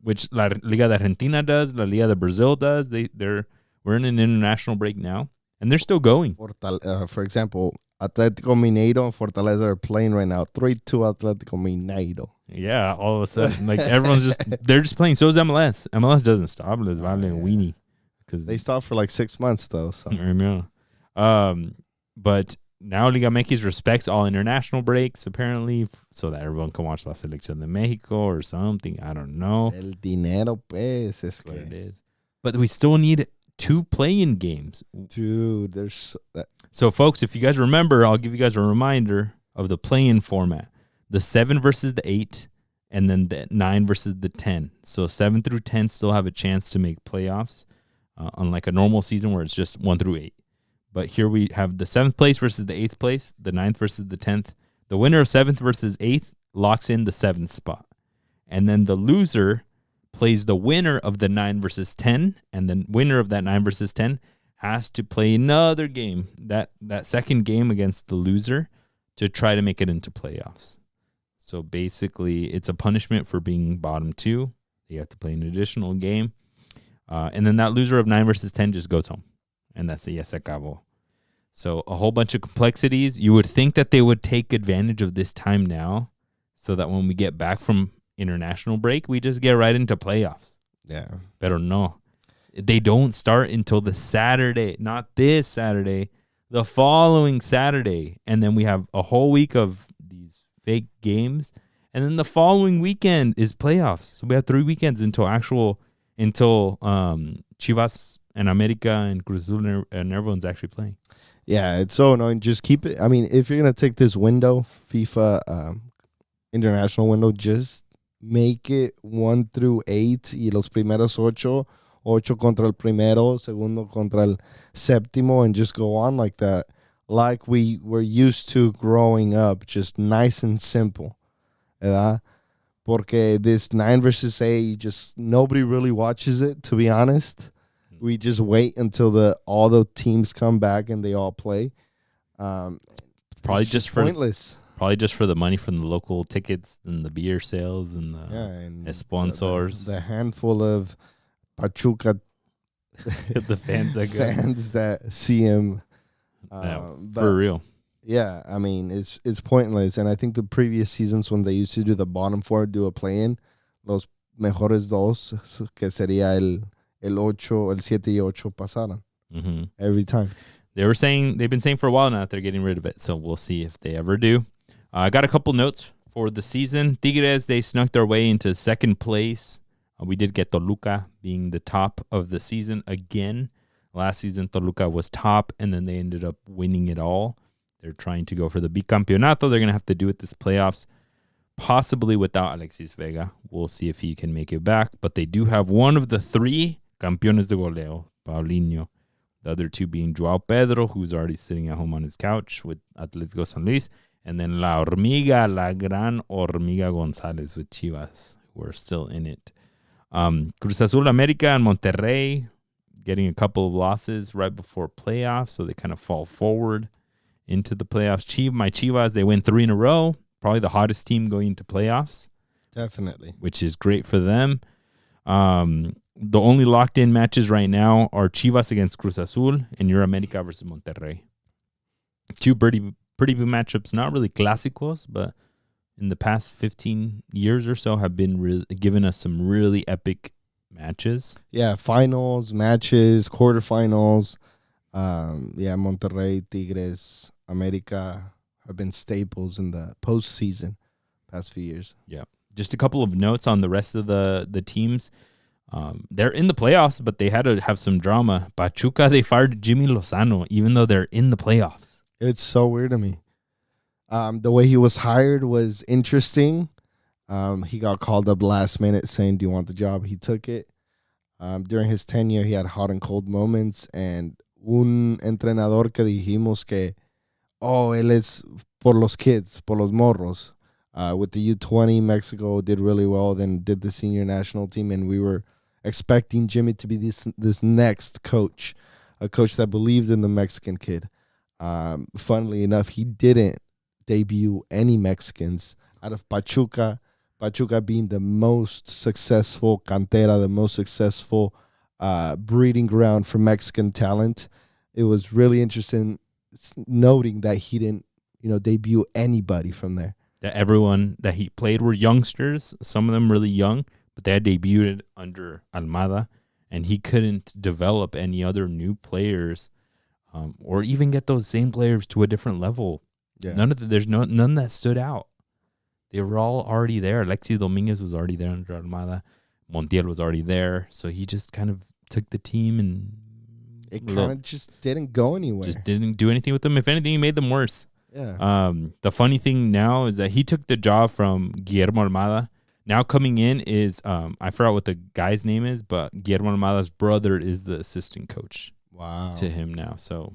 Which La Liga de Argentina does, La Liga de Brazil does. We're in an international break now, and they're still going. For example, Atletico Mineiro and Fortaleza are playing right now. 3-2 Atletico Mineiro. Yeah, all of a sudden, like everyone's they're just playing. So is MLS. MLS doesn't stop. Les vale weenie. Because they stopped for like 6 months though. So. I know. But now Liga MX respects all international breaks, apparently, so that everyone can watch La Selección de Mexico or something. I don't know. El dinero, pues. That's what it is. But we still need 2 play-in games. Dude, there's... So, folks, if you guys remember, I'll give you guys a reminder of the play-in format. The 7 versus the 8, and then the 9 versus the 10. So 7 through 10 still have a chance to make playoffs, unlike a normal season where it's just 1 through 8. But here we have the 7th place versus the 8th place, the 9th versus the 10th. The winner of 7th versus 8th locks in the 7th spot. And then the loser plays the winner of the 9 versus 10, and the winner of that 9 versus 10 has to play another game, that second game against the loser, to try to make it into playoffs. So basically, it's a punishment for being bottom 2. You have to play an additional game. And then that loser of 9 versus 10 just goes home. And that's a yes, acabó. So a whole bunch of complexities. You would think that they would take advantage of this time now so that when we get back from international break, we just get right into playoffs. Yeah. Pero no. They don't start until the Saturday, not this Saturday, the following Saturday. And then we have a whole week of these fake games. And then the following weekend is playoffs. So we have 3 weekends until actual until Chivas and America and Cruz Azul and everyone's actually playing. Yeah, it's so annoying. Just keep it. I mean, if you're gonna take this window, FIFA international window, just make it 1 through 8 y los primeros 8 contra el primero, segundo contra el séptimo, and just go on like that, like we were used to growing up, just nice and simple, ¿verdad? Porque this 9 versus 8, just nobody really watches it, to be honest. We just wait until all the teams come back and they all play. Probably just pointless. Probably just for the money from the local tickets and the beer sales and the sponsors. The handful of Pachuca the fans that see him. For real. Yeah, I mean, it's pointless. And I think the previous seasons when they used to do the bottom 4 do a play-in, los mejores dos, que sería el 7 y 8 pasaran every time. They've been saying for a while now that they're getting rid of it, so we'll see if they ever do. I got a couple notes for the season. Tigres, they snuck their way into second place. We did get Toluca being the top of the season again. Last season, Toluca was top, and then they ended up winning it all. They're trying to go for the bicampeonato. They're going to have to do it this playoffs, possibly without Alexis Vega. We'll see if he can make it back. But they do have one of the 3 campeones de goleo, Paulinho. The other 2 being Joao Pedro, who's already sitting at home on his couch with Atlético San Luis, and then La Gran Hormiga González with Chivas, who are still in it. Cruz Azul, America, and Monterrey getting a couple of losses right before playoffs, so they kind of fall forward into the playoffs. My Chivas, they win 3 in a row, probably the hottest team going into playoffs. Definitely. Which is great for them. The only locked-in matches right now are Chivas against Cruz Azul and your America versus Monterrey. 2 pretty big matchups, not really clásicos, but in the past 15 years or so have been giving us some really epic matches. Yeah, finals, matches, quarterfinals. Monterrey, Tigres, America have been staples in the postseason past few years. Yeah. Just a couple of notes on the rest of the teams. They're in the playoffs, but they had to have some drama. Pachuca, they fired Jimmy Lozano, even though they're in the playoffs. It's so weird to me. The way he was hired was interesting. He got called up last minute saying, "Do you want the job?" He took it. During his tenure, he had hot and cold moments. And un entrenador que dijimos que, él es por los kids, por los morros. With the U20, Mexico did really well, then did the senior national team, and we were expecting Jimmy to be this next coach, a coach that believed in the Mexican kid. Funnily enough, he didn't debut any Mexicans out of Pachuca. Pachuca being the most successful cantera, the most successful breeding ground for Mexican talent. It was really interesting noting that he didn't, debut anybody from there. That everyone that he played were youngsters, some of them really young, but they had debuted under Almada, and he couldn't develop any other new players or even get those same players to a different level. Yeah. None that stood out. They were all already there. Alexis Dominguez was already there under Almada. Montiel was already there. So he just kind of took the team and it kind of just didn't go anywhere. Just didn't do anything with them. If anything, he made them worse. Yeah. The funny thing now is that he took the job from Guillermo Almada. Now coming in is I forgot what the guy's name is, but Guillermo Almada's brother is the assistant coach. Wow. To him now. So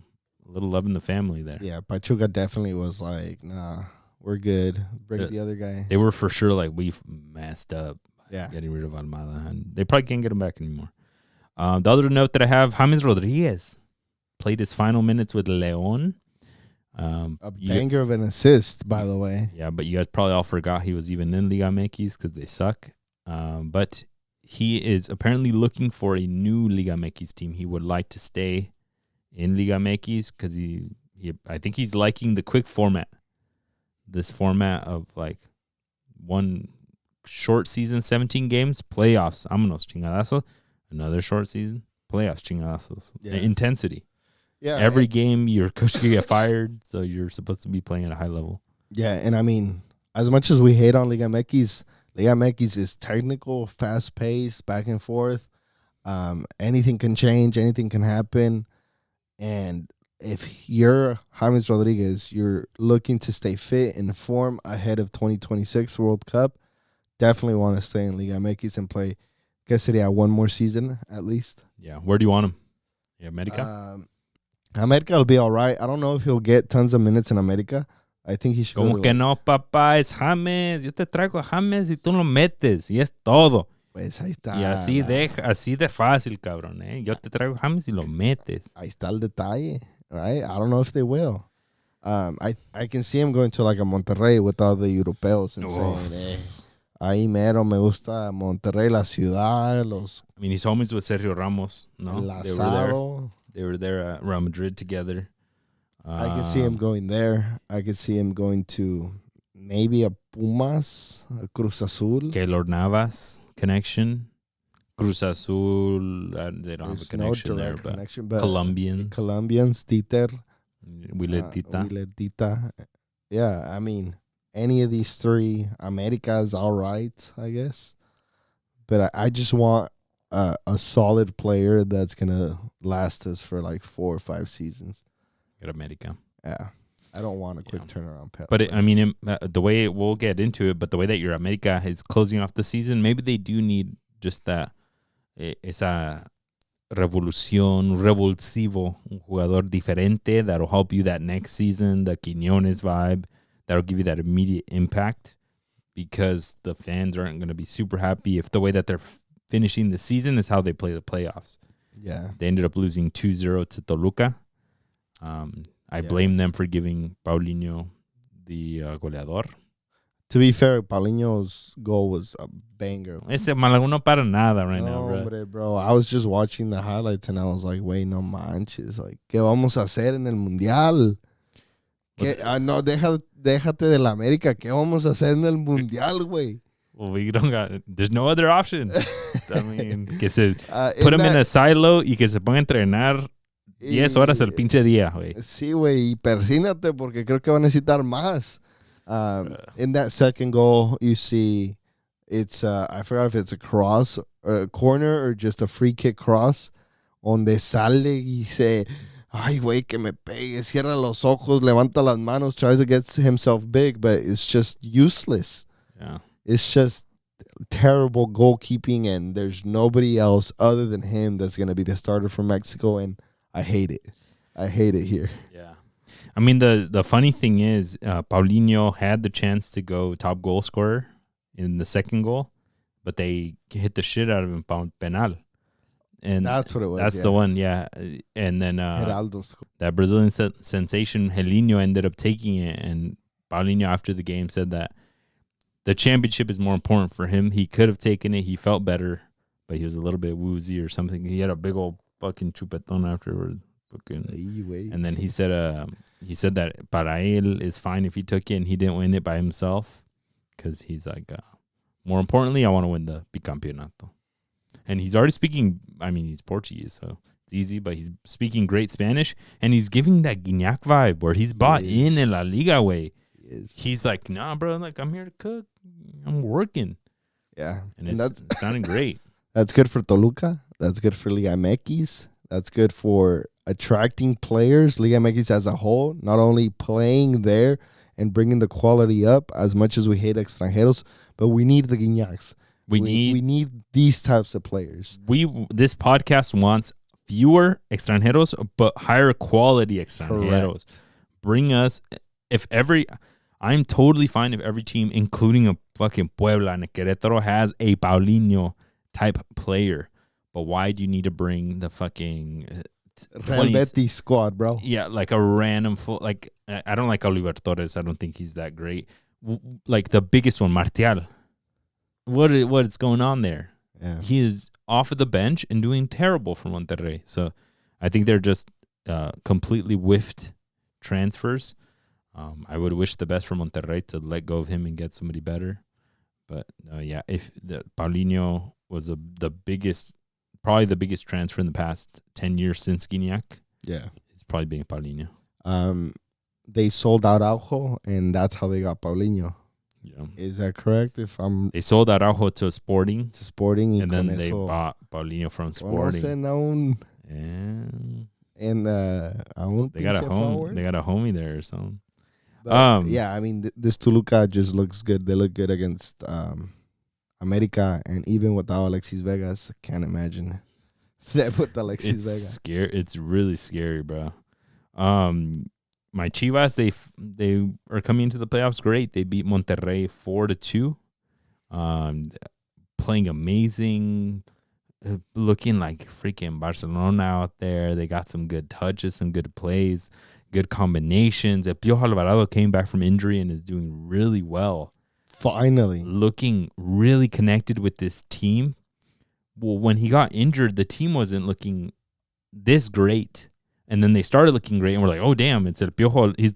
a little love in the family there. Yeah, Pachuca definitely was like, nah, we're good. Bring the other guy. They were for sure like, we've messed up. Yeah. Getting rid of Almada, and they probably can't get him back anymore. The other note that I have, James Rodriguez played his final minutes with León. A banger of an assist, by the way. Yeah, but you guys probably all forgot he was even in Liga MX because they suck. But he is apparently looking for a new Liga MX team. He would like to stay in Liga MX because I think he's liking the quick format. This format of like one short season, 17 games, playoffs, vámonos, chingadazos. Another short season, playoffs, chingadazos. Yeah. Intensity. Yeah. Every game, your coach could get fired, so you're supposed to be playing at a high level. Yeah, and I mean, as much as we hate on Liga MX is technical, fast-paced, back and forth. Anything can change, anything can happen. And if you're James Rodriguez, you're looking to stay fit in form ahead of 2026 World Cup, definitely want to stay in Liga MX and play, ¿qué sería? One more season at least. Yeah. Where do you want him? Yeah, America? America will be all right. I don't know if he'll get tons of minutes in America. I think he should Como go to que no, papá, es James. Yo te traigo a James y tú lo metes. Y es todo. Pues ahí está. Y así de fácil, cabrón, ¿eh? Yo te traigo a James y lo metes. Ahí está el detalle, right? I don't know if they will. I can see him going to like a Monterrey with all the europeos and saying, ahí mero me gusta Monterrey, la ciudad, los... I mean, he's homies with Sergio Ramos, no? They were there at Real Madrid together. I can see him going there. I could see him going to maybe a Pumas, a Cruz Azul. Keylor Navas connection. Cruz Azul, they don't have a connection there, but Colombians, Titer. Wilertita. Yeah, I mean, any of these three, America's all right, I guess. But I just want a solid player that's going to last us for like 4 or 5 seasons. At America. Yeah. I don't want a quick turnaround path. But the way we'll get into it, but the way that your America is closing off the season, maybe they do need just that, esa revulsivo, un jugador diferente that'll help you that next season, the Quiñones vibe, that'll give you that immediate impact, because the fans aren't going to be super happy if the way that they're finishing the season is how they play the playoffs. Yeah. They ended up losing 2-0 to Toluca. I blame them for giving Paulinho the goleador. To be fair, Paulinho's goal was a banger. Ese Malaguno no para nada right now, bro. I was just watching the highlights and I was like, wait, no manches. Like, ¿qué vamos a hacer en el Mundial? No, déjate de la América. ¿Qué vamos a hacer en el Mundial, güey? Well, we don't got... There's no other option. I mean, put him in a silo y que se ponga a entrenar 10 horas el pinche día, güey. Sí, güey, y persínate porque creo que va a necesitar más. In that second goal, you see it's, I forgot if it's a cross, a corner, or just a free kick cross, donde sale y se, ay, güey, que me pegue, cierra los ojos, levanta las manos, tries to get himself big, but it's just useless. Yeah. It's just terrible goalkeeping, and there's nobody else other than him that's going to be the starter for Mexico, and I hate it. I hate it here. Yeah. I mean, the funny thing is, Paulinho had the chance to go top goal scorer in the second goal, but they hit the shit out of him penal. And that's what it was. That's the one, yeah. And then that Brazilian sensation, Helinho, ended up taking it, and Paulinho, after the game, said that the championship is more important for him. He could have taken it. He felt better, but he was a little bit woozy or something. He had a big old fucking chupetón afterward. And then he said that para él is fine if he took it and he didn't win it by himself, because he's like, more importantly, I want to win the bicampeonato. And he's already speaking, I mean, he's Portuguese, so it's easy, but he's speaking great Spanish, and he's giving that Guiñac vibe where he's bought in La Liga way. He's like, nah, bro, like, I'm here to cook. I'm working. Yeah. And it's sounding great. That's good for Toluca. That's good for Liga MX. That's good for attracting players, Liga MX as a whole, not only playing there and bringing the quality up as much as we hate extranjeros, but we need the Guiñacs. We need these types of players. This podcast wants fewer extranjeros, but higher quality extranjeros. Correct. Bring us, I'm totally fine if every team, including a fucking Puebla and a Querétaro, has a Paulinho type player. But why do you need to bring the fucking Real Betis squad, bro? Yeah, like a random like, I don't like Oliver Torres. I don't think he's that great. Like the biggest one, Martial. What is going on there? Yeah. He is off of the bench and doing terrible for Monterrey. So I think they're just completely whiffed transfers. I would wish the best for Monterrey to let go of him and get somebody better. But yeah, if Paulinho was probably the biggest transfer in the past 10 years since Guiñac. Yeah. It's probably being Paulinho. They sold out Araujo, and that's how they got Paulinho. Yeah. Is that correct? If I'm They sold Araujo to Sporting, Sporting, and then they bought Paulinho from Sporting. Conocen a un, And a un they got a pinche home. forward. They got a homie there or something. But yeah, I mean, this Toluca just looks good. They look good against America, and even without Alexis Vegas, I can't imagine that with Alexis Vegas. Scary. It's really scary, bro. My Chivas, they are coming into the playoffs great. They beat Monterrey 4-2. Playing amazing, looking like freaking Barcelona out there. They got some good touches, some good plays, good combinations. Piojo Alvarado came back from injury and is doing really well. Finally. Looking really connected with this team. Well, when he got injured, the team wasn't looking this great. And then they started looking great, and we're like, oh, damn, it's El Piojo. He's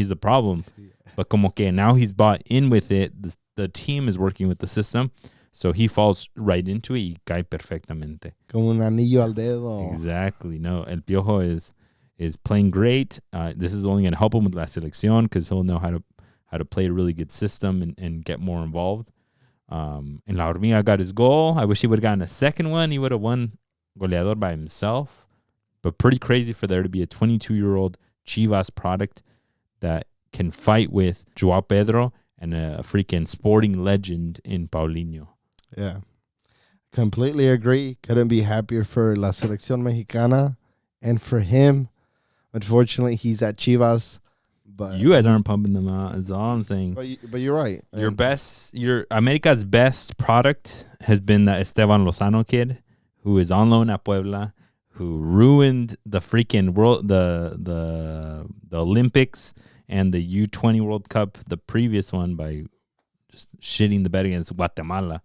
the problem. Yeah. But como que now he's bought in with it. The team is working with the system. So he falls right into it y cae perfectamente. Como un anillo al dedo. Exactly. No, El Piojo is playing great. This is only going to help him with La Selección because he'll know how to play a really good system and get more involved. And La Hormiga got his goal. I wish he would have gotten a second one. He would have won goleador by himself. But pretty crazy for there to be a 22-year-old Chivas product that can fight with Joao Pedro and a freaking Sporting legend in Paulinho. Yeah. Completely agree. Couldn't be happier for La Selección Mexicana and for him. Unfortunately, he's at Chivas. But you guys aren't pumping them out, is all I'm saying. But you're right. Your America's best product has been that Esteban Lozano kid who is on loan at Puebla, who ruined the freaking world, the Olympics and the U20 World Cup, the previous one, by just shitting the bed against Guatemala.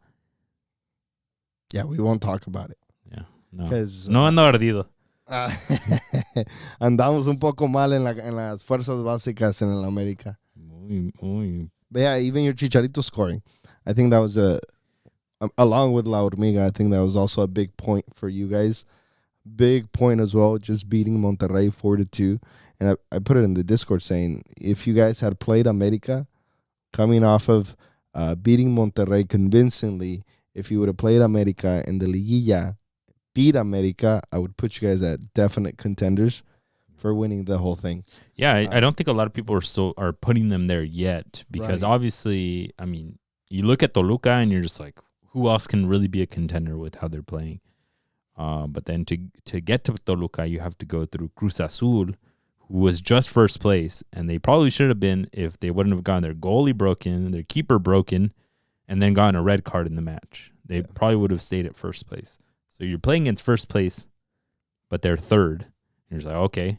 Yeah, we won't talk about it. Yeah, no. No ando ardido. Andamos un poco mal en las fuerzas básicas en el América. Muy. But yeah, even your Chicharito scoring. I think that was along with La Hormiga, I think that was also a big point for you guys. Big point as well, just beating Monterrey 4-2. And I put it in the Discord saying, if you guys had played America, coming off of beating Monterrey convincingly, if you would have played America in the Liguilla, beat America, I would put you guys at definite contenders for winning the whole thing. Yeah, I don't think a lot of people are putting them there yet because obviously, I mean, you look at Toluca and you're just like, who else can really be a contender with how they're playing? But then to get to Toluca, you have to go through Cruz Azul, who was just first place, and they probably should have been if they wouldn't have gotten their goalie broken, their keeper broken, and then gotten a red card in the match. They probably would have stayed at first place. So you're playing against first place, but they're third. You're just like, okay.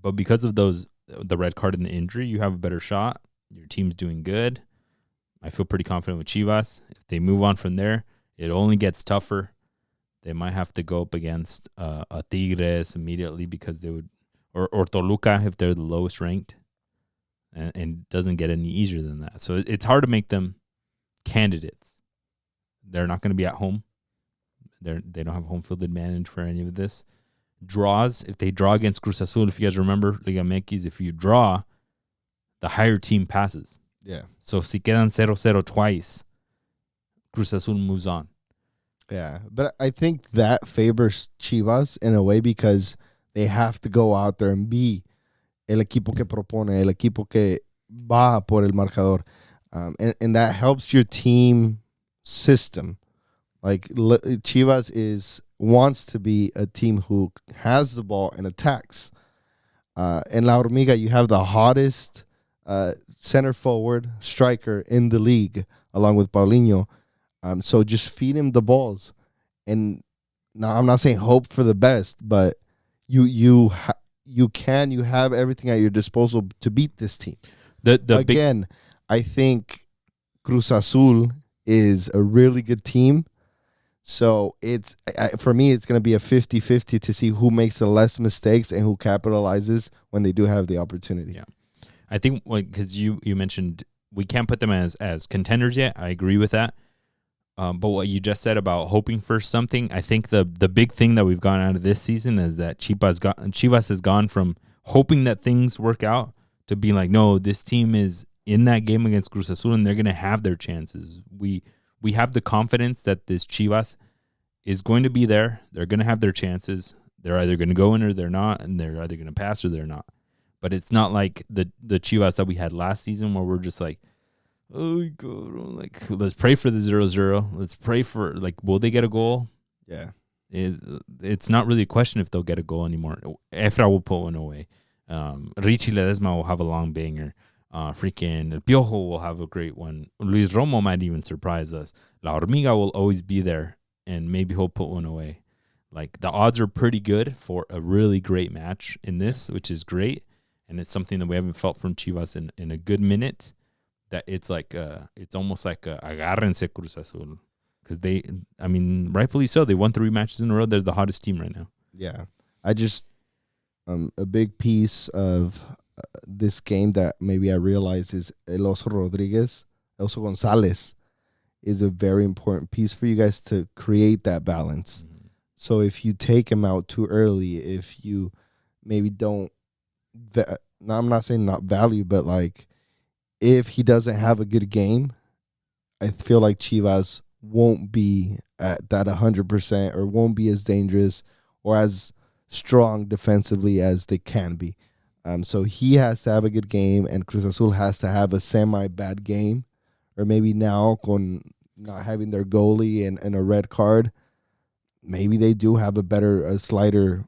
But because of the red card and the injury, you have a better shot. Your team's doing good. I feel pretty confident with Chivas. If they move on from there, it only gets tougher. They might have to go up against a Tigres immediately because they would, or Toluca if they're the lowest ranked, and it doesn't get any easier than that. So it's hard to make them candidates. They're not going to be at home. They don't have home field advantage for any of this. Draws, if they draw against Cruz Azul, if you guys remember, Liga MX, if you draw, the higher team passes. Yeah. So si quedan 0-0 twice, Cruz Azul moves on. Yeah, but I think that favors Chivas in a way because they have to go out there and be el equipo que propone, el equipo que va por el marcador. And that helps your team system. Like Chivas wants to be a team who has the ball and attacks. In La Hormiga, you have the hottest center forward striker in the league, along with Paulinho. So just feed him the balls. And now I'm not saying hope for the best, but you have everything at your disposal to beat this team. I think Cruz Azul is a really good team. So for me, it's going to be a 50-50 to see who makes the less mistakes and who capitalizes when they do have the opportunity. Yeah. I think because you mentioned we can't put them as contenders yet. I agree with that. But what you just said about hoping for something, I think the big thing that we've gone out of this season is that Chivas has gone from hoping that things work out to being like, no, this team is in that game against Cruz Azul, and they're going to have their chances. We have the confidence that this Chivas is going to be there. They're going to have their chances. They're either going to go in or they're not, and they're either going to pass or they're not. But it's not like the Chivas that we had last season where we're just like, oh God, like let's pray for the 0-0. Let's pray for will they get a goal? Yeah. It's not really a question if they'll get a goal anymore. Efra will put one away. Richie Ledesma will have a long banger. Freaking El Piojo will have a great one. Luis Romo might even surprise us. La Hormiga will always be there, and maybe he'll put one away. Like, the odds are pretty good for a really great match in this, which is great, and it's something that we haven't felt from Chivas in a good minute. That it's like it's almost like agárrense Cruz Azul, because rightfully so. They won 3 matches in a row. They're the hottest team right now. Yeah, I just a big piece of this game that maybe I realize is El Oso Gonzalez is a very important piece for you guys to create that balance. Mm-hmm. So if you take him out too early, if you maybe don't, I'm not saying not value, but like if he doesn't have a good game, I feel like Chivas won't be at that 100% or won't be as dangerous or as strong defensively as they can be. So he has to have a good game, and Cruz Azul has to have a semi-bad game, or maybe now con not having their goalie and a red card, maybe they do have a slighter,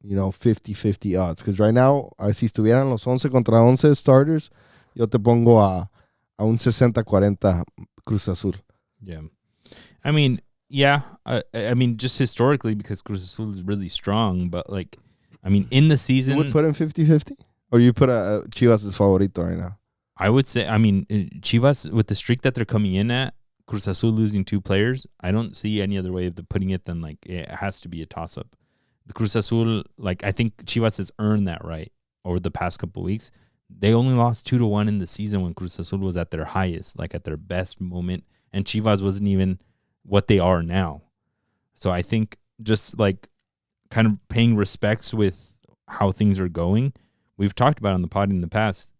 50-50 odds. Because right now, si estuvieran los 11 contra 11 starters, yo te pongo a un 60-40 Cruz Azul. Yeah. I mean, yeah. I mean, just historically, because Cruz Azul is really strong, but in the season, you would put him 50-50? Or you put a Chivas' favorito right now? I would say, Chivas, with the streak that they're coming in at, Cruz Azul losing 2 players, I don't see any other way of putting it than it has to be a toss-up. The Cruz Azul, I think Chivas has earned that right over the past couple of weeks. They only lost 2-1 in the season when Cruz Azul was at their highest, at their best moment, and Chivas wasn't even what they are now. So I think just kind of paying respects with how things are going. We've talked about on the pod in the past.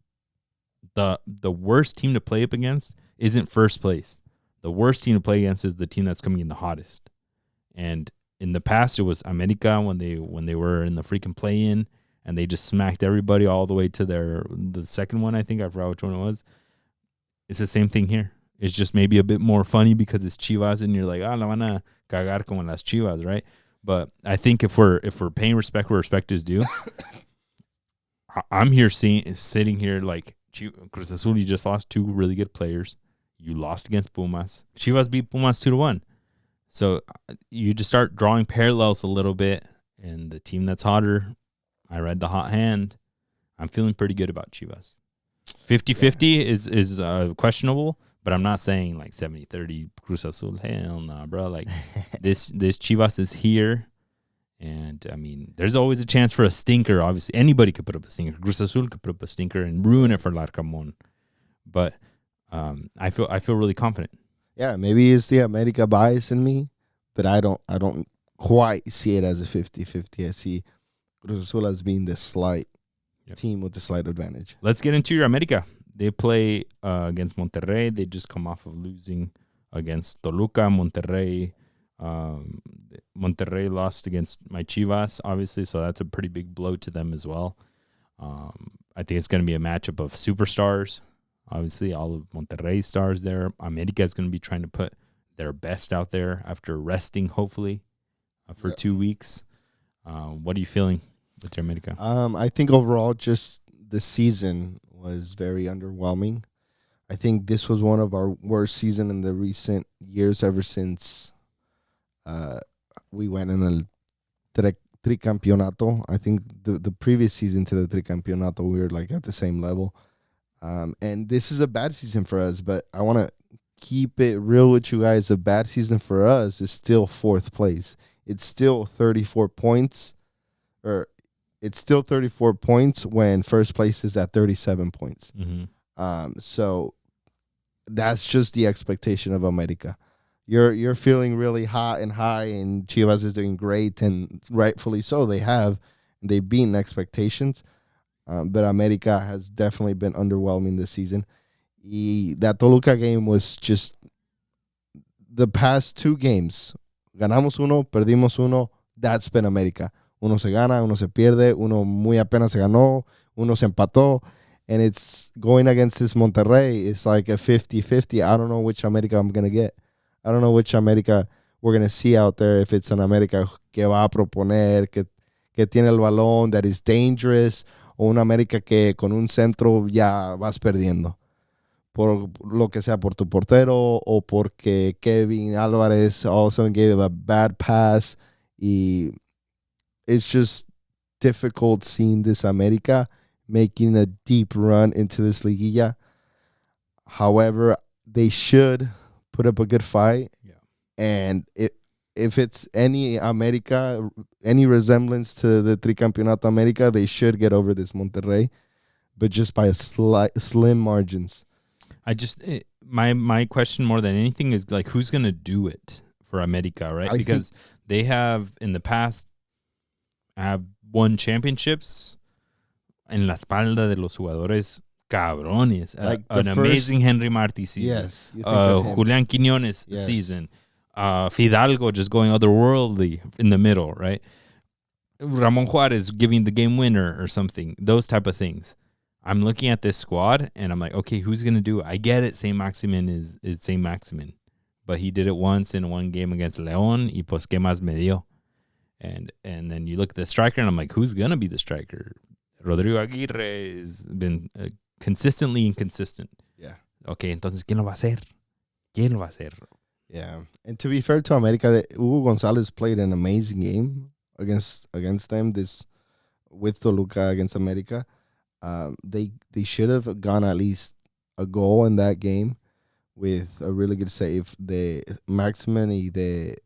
The worst team to play up against isn't first place. The worst team to play against is the team that's coming in the hottest. And in the past, it was America when they were in the freaking play-in, and they just smacked everybody all the way to the second one, I think. I forgot which one it was. It's the same thing here. It's just maybe a bit more funny because it's Chivas, and you're like, la van a cagar como las Chivas, right? But I think if we're paying respect where respect is due, I'm sitting here Cruz Azul, you just lost 2 really good players. You lost against Pumas. Chivas beat Pumas 2-1. So you just start drawing parallels a little bit, and the team that's hotter, I read the hot hand. I'm feeling pretty good about Chivas. 50-50 is questionable, but I'm not saying 70-30 Cruz Azul. Hell nah, bro. This Chivas is here. And, there's always a chance for a stinker, obviously. Anybody could put up a stinker. Cruz Azul could put up a stinker and ruin it for Larcamón. But I feel really confident. Yeah, maybe it's the America bias in me, but I don't quite see it as a 50-50. I see Cruz Azul as being the slight team with the slight advantage. Let's get into your America. They play against Monterrey. They just come off of losing against Toluca. Monterrey lost against my Chivas, obviously, so that's a pretty big blow to them as well. I think it's going to be a matchup of superstars. Obviously, all of Monterrey's stars there. America is going to be trying to put their best out there after resting, hopefully, for 2 weeks. What are you feeling with your America? I think overall, just the season was very underwhelming. I think this was one of our worst season in the recent years ever since we went in a tricampeonato. I think the previous season to the tricampeonato, we were at the same level. And this is a bad season for us, but I want to keep it real with you guys. A bad season for us is still 4th place. It's still 34 points, or it's still 34 points when first place is at 37 points. Mm-hmm. So that's just the expectation of America. You're feeling really hot and high, and Chivas is doing great, and rightfully so. They've beaten expectations, but America has definitely been underwhelming this season. That Toluca game was just the past 2 games. Ganamos uno, perdimos uno. That's been America. Uno se gana, uno se pierde, uno muy apenas se ganó, uno se empató. And it's going against this Monterrey. It's like a 50-50. I don't know which America I'm going to get. I don't know which America we're going to see out there. If it's an America que va a proponer, que tiene el balón, that is dangerous, o una América que con un centro ya vas perdiendo. Por lo que sea, por tu portero o porque Kevin Álvarez all of a sudden gave a bad pass. Y it's just difficult seeing this América making a deep run into this liguilla. However, they should put up a good fight. Yeah. And if it's any America, any resemblance to the Tricampeonato America, they should get over this Monterrey, but just by a slim margins. My question more than anything is like, who's going to do it for America, right? Because they have in the past have won championships en la espalda de los jugadores cabrones. Like an amazing Henry Martí season. Yes. Julián Quiñones season. Fidalgo just going otherworldly in the middle, right? Ramon Juarez giving the game winner or something. Those type of things. I'm looking at this squad and I'm like, okay, who's going to do it? I get it. Saint Maximin is Saint Maximin. But he did it once in one game against León. Y pues, ¿qué más me dio? And then you look at the striker and I'm like, who's going to be the striker? Rodrigo Aguirre has been consistently inconsistent. Yeah. Okay, entonces, ¿quién lo va a hacer? ¿Quién lo va a hacer? Yeah. And to be fair to America, Hugo Gonzalez played an amazing game against them with Toluca against America. They should have gone at least a goal in that game with a really good save, the Maximin y the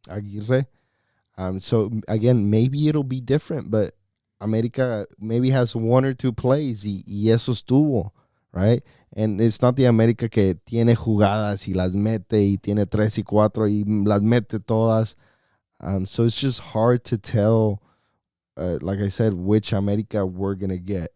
Aguirre. So again, maybe it'll be different, but America maybe has 1 or 2 plays y eso estuvo, right? And it's not the America que tiene jugadas y las mete y tiene 3 y 4 y las mete todas. So it's just hard to tell, like I said, which America we're going to get.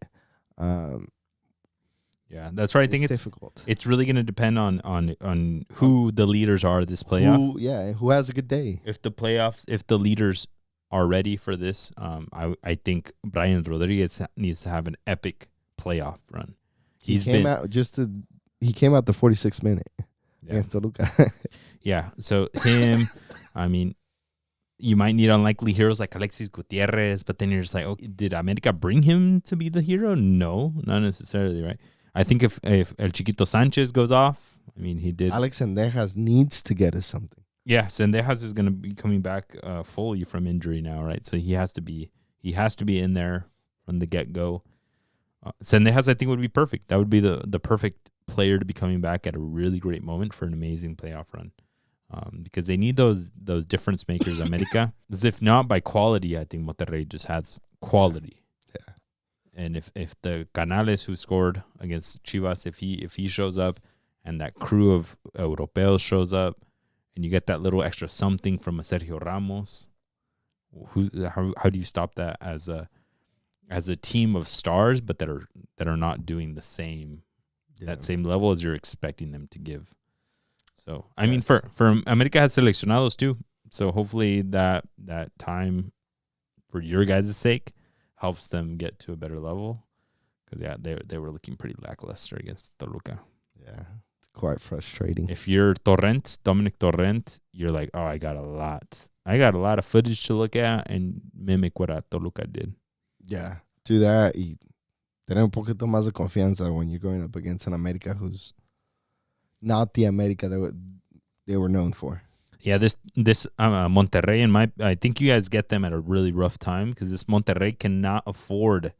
Yeah, that's right. I think it's difficult. It's really going to depend on who the leaders are this playoff. Who has a good day. If the leaders are ready for this, I think Brian Rodriguez needs to have an epic playoff run. He came out the 46th minute against Toluca. Yeah, so him, I mean, you might need unlikely heroes like Alexis Gutierrez, but then you're just like, okay, did America bring him to be the hero? No, not necessarily, right? I think if El Chiquito Sanchez goes off, I mean, he did. Alex Sendejas needs to get us something. Yeah, Sendejas is going to be coming back fully from injury now, right? So he has to be in there from the get-go. Sendejas, I think, would be perfect. That would be the perfect player to be coming back at a really great moment for an amazing playoff run. Because they need those difference makers, America. As if not by quality, I think Monterrey just has quality. Yeah. And if the Canales who scored against Chivas, if he shows up, and that crew of Europeos shows up, and you get that little extra something from a Sergio Ramos, how do you stop that as a team of stars, but that are not doing the same that same level as you're expecting them to give? So I mean, for America has seleccionados too. So hopefully that time, for your guys' sake, helps them get to a better level. Because they were looking pretty lackluster against Toluca. Yeah, it's quite frustrating. If you're Dominic Torrent, you're like, oh, I got a lot of footage to look at and mimic what Toluca did. Yeah, do that. Y tener un poquito más de confianza when you're going up against an America who's not the America they were known for. Yeah, this Monterrey, I think you guys get them at a really rough time, because this Monterrey cannot afford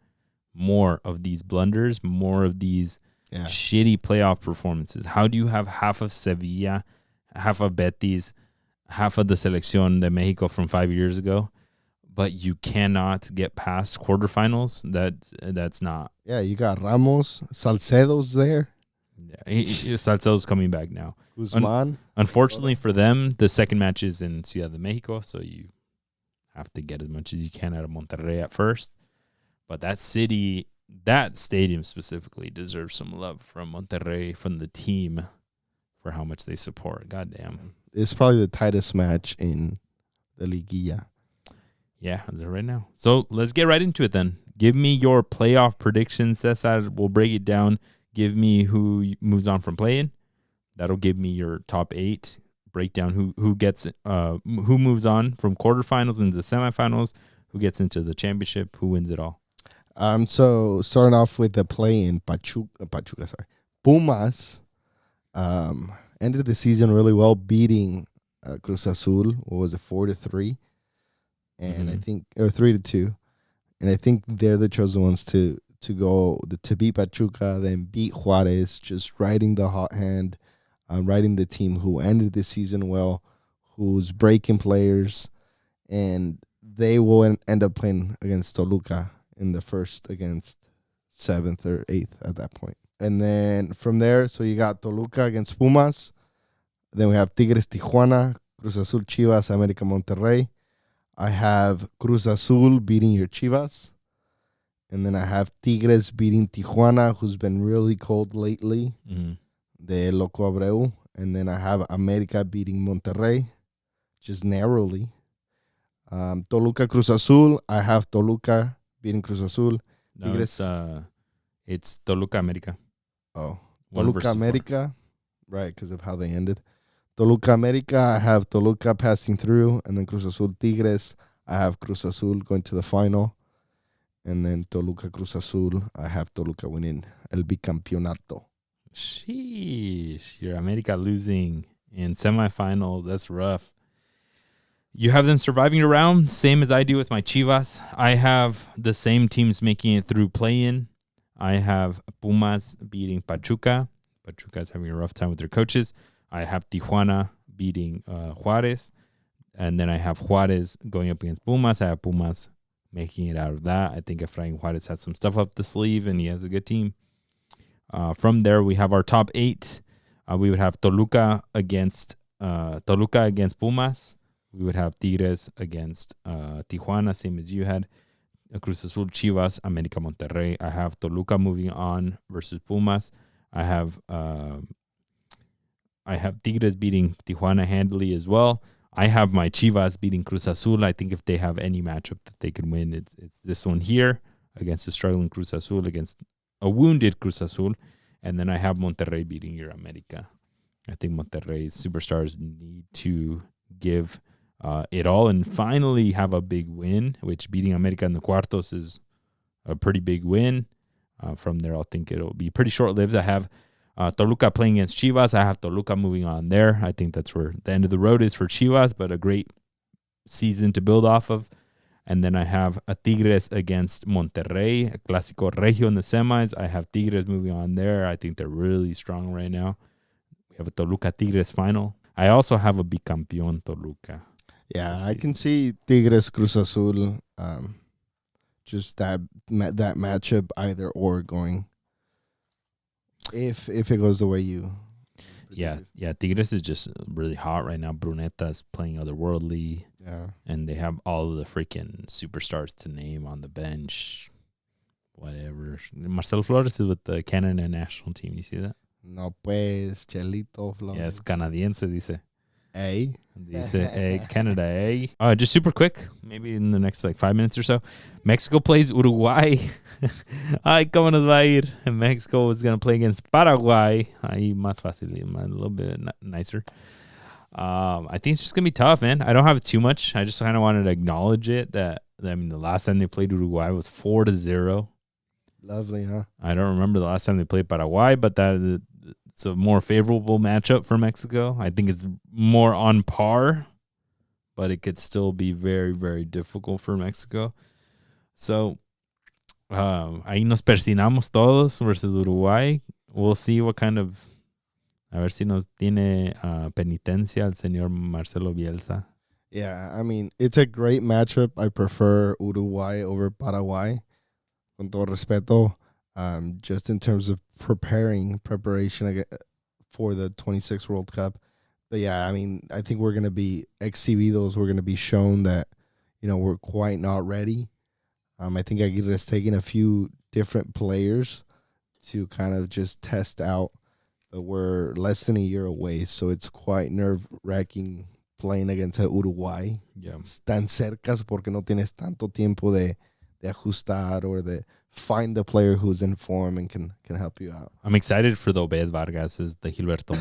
more of these blunders, more of these shitty playoff performances. How do you have half of Sevilla, half of Betis, half of the Selección de Mexico from 5 years ago, but you cannot get past quarterfinals? That's not. Yeah, you got Ramos, Salcedo's there. Yeah, Salcedo's coming back now. Guzman. Unfortunately for them, the second match is in Ciudad de Mexico, so you have to get as much as you can out of Monterrey at first. But that city, that stadium specifically deserves some love from Monterrey, from the team, for how much they support. Goddamn. It's probably the tightest match in the Liguilla. Yeah, is it right now? So let's get right into it then. Give me your playoff predictions. Cesar will break it down. Give me who moves on from play-in. That'll give me your top 8. Break down who gets who moves on from quarterfinals into semifinals, who gets into the championship, who wins it all. So starting off with the play-in, Pumas ended the season really well, beating Cruz Azul. What was it, 4-3? And I think, or 3-2. And I think they're the chosen ones to beat Pachuca, then beat Juarez, just riding the hot hand, riding the team who ended the season well, who's breaking players, and they will end up playing against Toluca in the first against 7th or 8th at that point. And then from there, so you got Toluca against Pumas. Then we have Tigres Tijuana, Cruz Azul Chivas, América Monterrey. I have Cruz Azul beating your Chivas. And then I have Tigres beating Tijuana, who's been really cold lately. De Loco Abreu. And then I have América beating Monterrey, just narrowly. Toluca Cruz Azul. I have Toluca beating Cruz Azul. No, it's Toluca América. Oh, Toluca América. Right, because of how they ended. Toluca América, I have Toluca passing through. And then Cruz Azul Tigres, I have Cruz Azul going to the final. And then Toluca Cruz Azul, I have Toluca winning El Bicampeonato. Sheesh. Your América losing in semifinal. That's rough. You have them surviving around, same as I do with my Chivas. I have the same teams making it through play-in. I have Pumas beating Pachuca. Pachuca's having a rough time with their coaches. I have Tijuana beating Juarez. And then I have Juarez going up against Pumas. I have Pumas making it out of that. I think Efrain Juarez has some stuff up the sleeve, and he has a good team. From there, we have our top 8. We would have Toluca against Pumas. We would have Tigres against Tijuana, same as you had. Cruz Azul, Chivas, América Monterrey. I have Toluca moving on versus Pumas. I have Tigres beating Tijuana handily as well. I have my Chivas beating Cruz Azul. I think if they have any matchup that they can win, it's this one here against a struggling Cruz Azul, against a wounded Cruz Azul. And then I have Monterrey beating your América. I think Monterrey's superstars need to give it all and finally have a big win, which beating América in the cuartos is a pretty big win. From there, I'll think it'll be pretty short-lived. I have Toluca playing against Chivas. I have Toluca moving on there. I think that's where the end of the road is for Chivas, but a great season to build off of. And then I have a Tigres against Monterrey, a Clásico Regio in the semis. I have Tigres moving on there. I think they're really strong right now. We have a Toluca Tigres final. I also have a bicampeón Toluca. Yeah, I can see Tigres Cruz Azul, just that matchup either or going. If it goes the way you. Yeah. Tigres is just really hot right now. Bruneta's playing otherworldly. Yeah. And they have all of the freaking superstars to name on the bench. Whatever. Marcelo Flores is with the Canada national team. You see that? No, pues, Chelito Flores. Yeah, es canadiense, dice. Hey. Dice, Canada, eh? Just super quick, maybe in the next 5 minutes or so. Mexico plays Uruguay. Ay, ¿cómo nos va a ir? And Mexico is going to play against Paraguay. Ahí más fácil, a little bit nicer. I think it's just going to be tough, man. I don't have too much. I just kind of wanted to acknowledge it that, the last time they played Uruguay was 4-0. Lovely, huh? I don't remember the last time they played Paraguay, but it's a more favorable matchup for Mexico. I think it's more on par, but it could still be very, very difficult for Mexico. So, ahí nos persinamos todos versus Uruguay. We'll see what kind of, a ver si nos tiene penitencia el señor Marcelo Bielsa. Yeah, I mean, it's a great matchup. I prefer Uruguay over Paraguay. Con todo respeto. Just in terms of preparation for the 26 World Cup. But yeah, I mean, I think we're going to be exhibidos. We're going to be shown that, we're quite not ready. I think Aguirre's taking a few different players to kind of just test out. But we're less than a year away, so it's quite nerve-wracking playing against Uruguay. Yeah. Tan cercas porque no tienes tanto tiempo de ajustar or de find the player who's in form and can help you out. I'm excited for the Obed Vargases, the Gilberto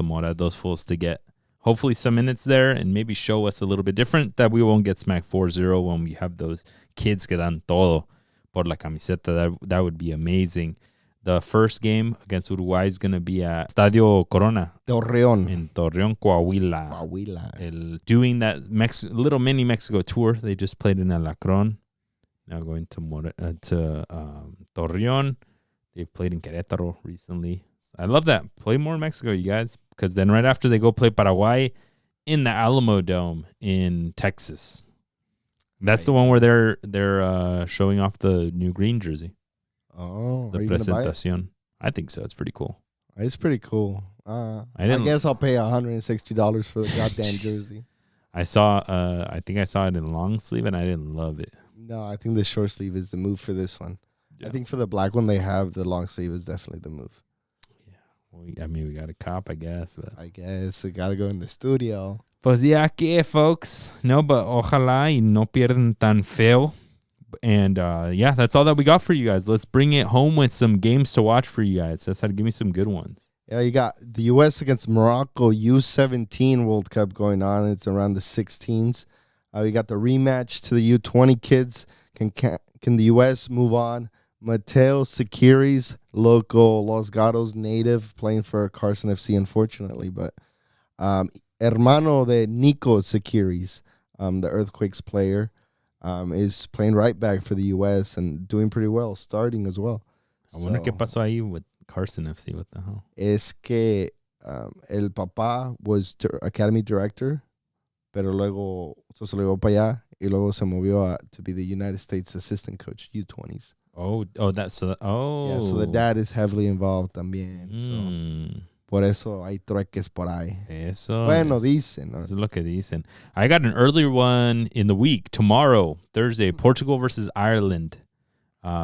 Mora, those fools to get hopefully some minutes there and maybe show us a little bit different, that we won't get smacked 4-0 when we have those kids que dan todo por la camiseta. That would be amazing. The first game against Uruguay is going to be at Estadio Corona. Torreón. In Torreón, Coahuila. Doing that little mini Mexico tour. They just played in El Acron. Now going to Torreón. They've played in Querétaro recently. I love that. Play more in Mexico, you guys. Because then right after they go play Paraguay in the Alamo Dome in Texas. That's the one where they're showing off the new green jersey. Oh, the presentación. I think so. It's pretty cool. It's pretty cool. I guess I'll pay $160 for the goddamn jersey. I think I saw it in long sleeve, and I didn't love it. No, I think the short sleeve is the move for this one. Yeah. I think for the black one they have, the long sleeve is definitely the move. Yeah. Well, we got a cop, I guess. But I guess we got to go in the studio. Pues ya que, folks. No, but ojalá y no pierdan tan feo. And that's all that we got for you guys. Let's bring it home with some games to watch for you guys. That's how to give me some good ones. Yeah, you got the U.S. against Morocco U17 World Cup going on. It's around the 16s. We got the rematch to the U20 kids. Can the U.S. move on? Mateo Sekiri's local Los Gatos native playing for Carson FC, unfortunately. But hermano de Nico Sekiri's, the Earthquakes player, is playing right back for the U.S. and doing pretty well, starting as well. I wonder qué pasó ahí with Carson FC. What the hell? Es que el papá was academy director, pero luego se lo llevó para allá y luego se movió to be the United States assistant coach, U20s. Oh, Yeah, so the dad is heavily involved también. So por eso hay trueques por ahí. Eso. Bueno, dicen. Let's look at these. And I got an earlier one in the week. Tomorrow, Thursday, Portugal versus Ireland.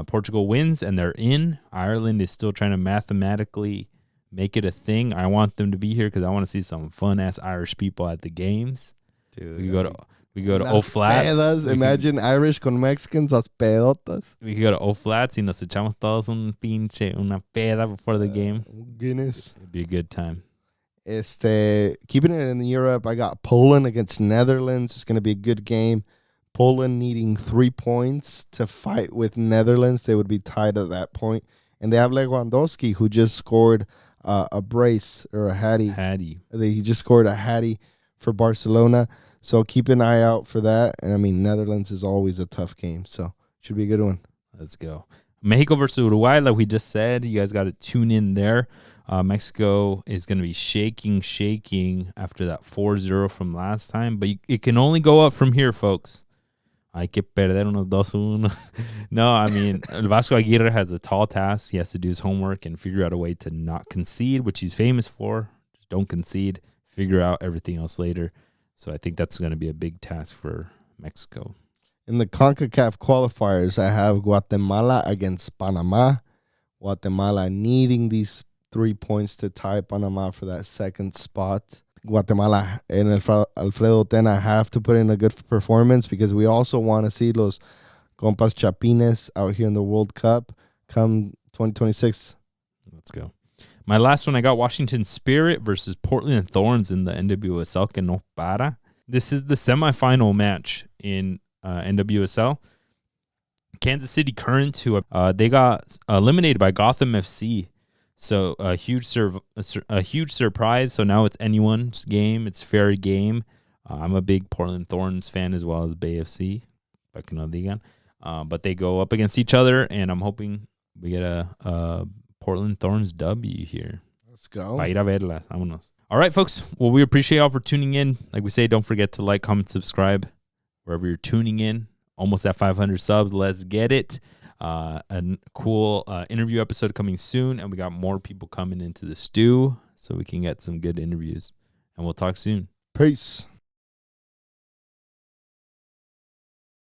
Portugal wins, and they're in. Ireland is still trying to mathematically make it a thing. I want them to be here because I want to see some fun-ass Irish people at the games. Dude, we go to O-Flats. Imagine Irish con Mexicans, las pedotas. We could go to O-Flats y nos echamos todos una peda before the game. Guinness. It'd be a good time. Keeping it in Europe, I got Poland against Netherlands. It's going to be a good game. Poland needing 3 points to fight with Netherlands. They would be tied at that point. And they have Lewandowski, who just scored a brace or a hattie. He just scored a hattie for Barcelona. So keep an eye out for that. And, Netherlands is always a tough game. So should be a good one. Let's go. Mexico versus Uruguay, like we just said. You guys got to tune in there. Mexico is going to be shaking after that 4-0 from last time. But it can only go up from here, folks. Hay que perder unos 2-1. No, El Vasco Aguirre has a tall task. He has to do his homework and figure out a way to not concede, which he's famous for. Just don't concede. Figure out everything else later. So I think that's going to be a big task for Mexico. In the CONCACAF qualifiers, I have Guatemala against Panama. Guatemala needing these 3 points to tie Panama for that second spot. Guatemala and Alfredo Tena have to put in a good performance because we also want to see los compas Chapines out here in the World Cup come 2026. Let's go. My last one, I got Washington Spirit versus Portland Thorns in the NWSL que no para. This is the semifinal match in NWSL. Kansas City Current, who they got eliminated by Gotham FC. So a huge surprise. So now it's anyone's game. It's fair game. I'm a big Portland Thorns fan as well as Bay FC. Para que no digan. But they go up against each other, and I'm hoping we get a Portland Thorns W here. Let's go. Pa ir a verlas. Vámonos. All right, folks. Well, we appreciate y'all for tuning in. Like we say, don't forget to like, comment, subscribe wherever you're tuning in. Almost at 500 subs. Let's get it. A cool interview episode coming soon, and we got more people coming into the stew so we can get some good interviews. And we'll talk soon. Peace.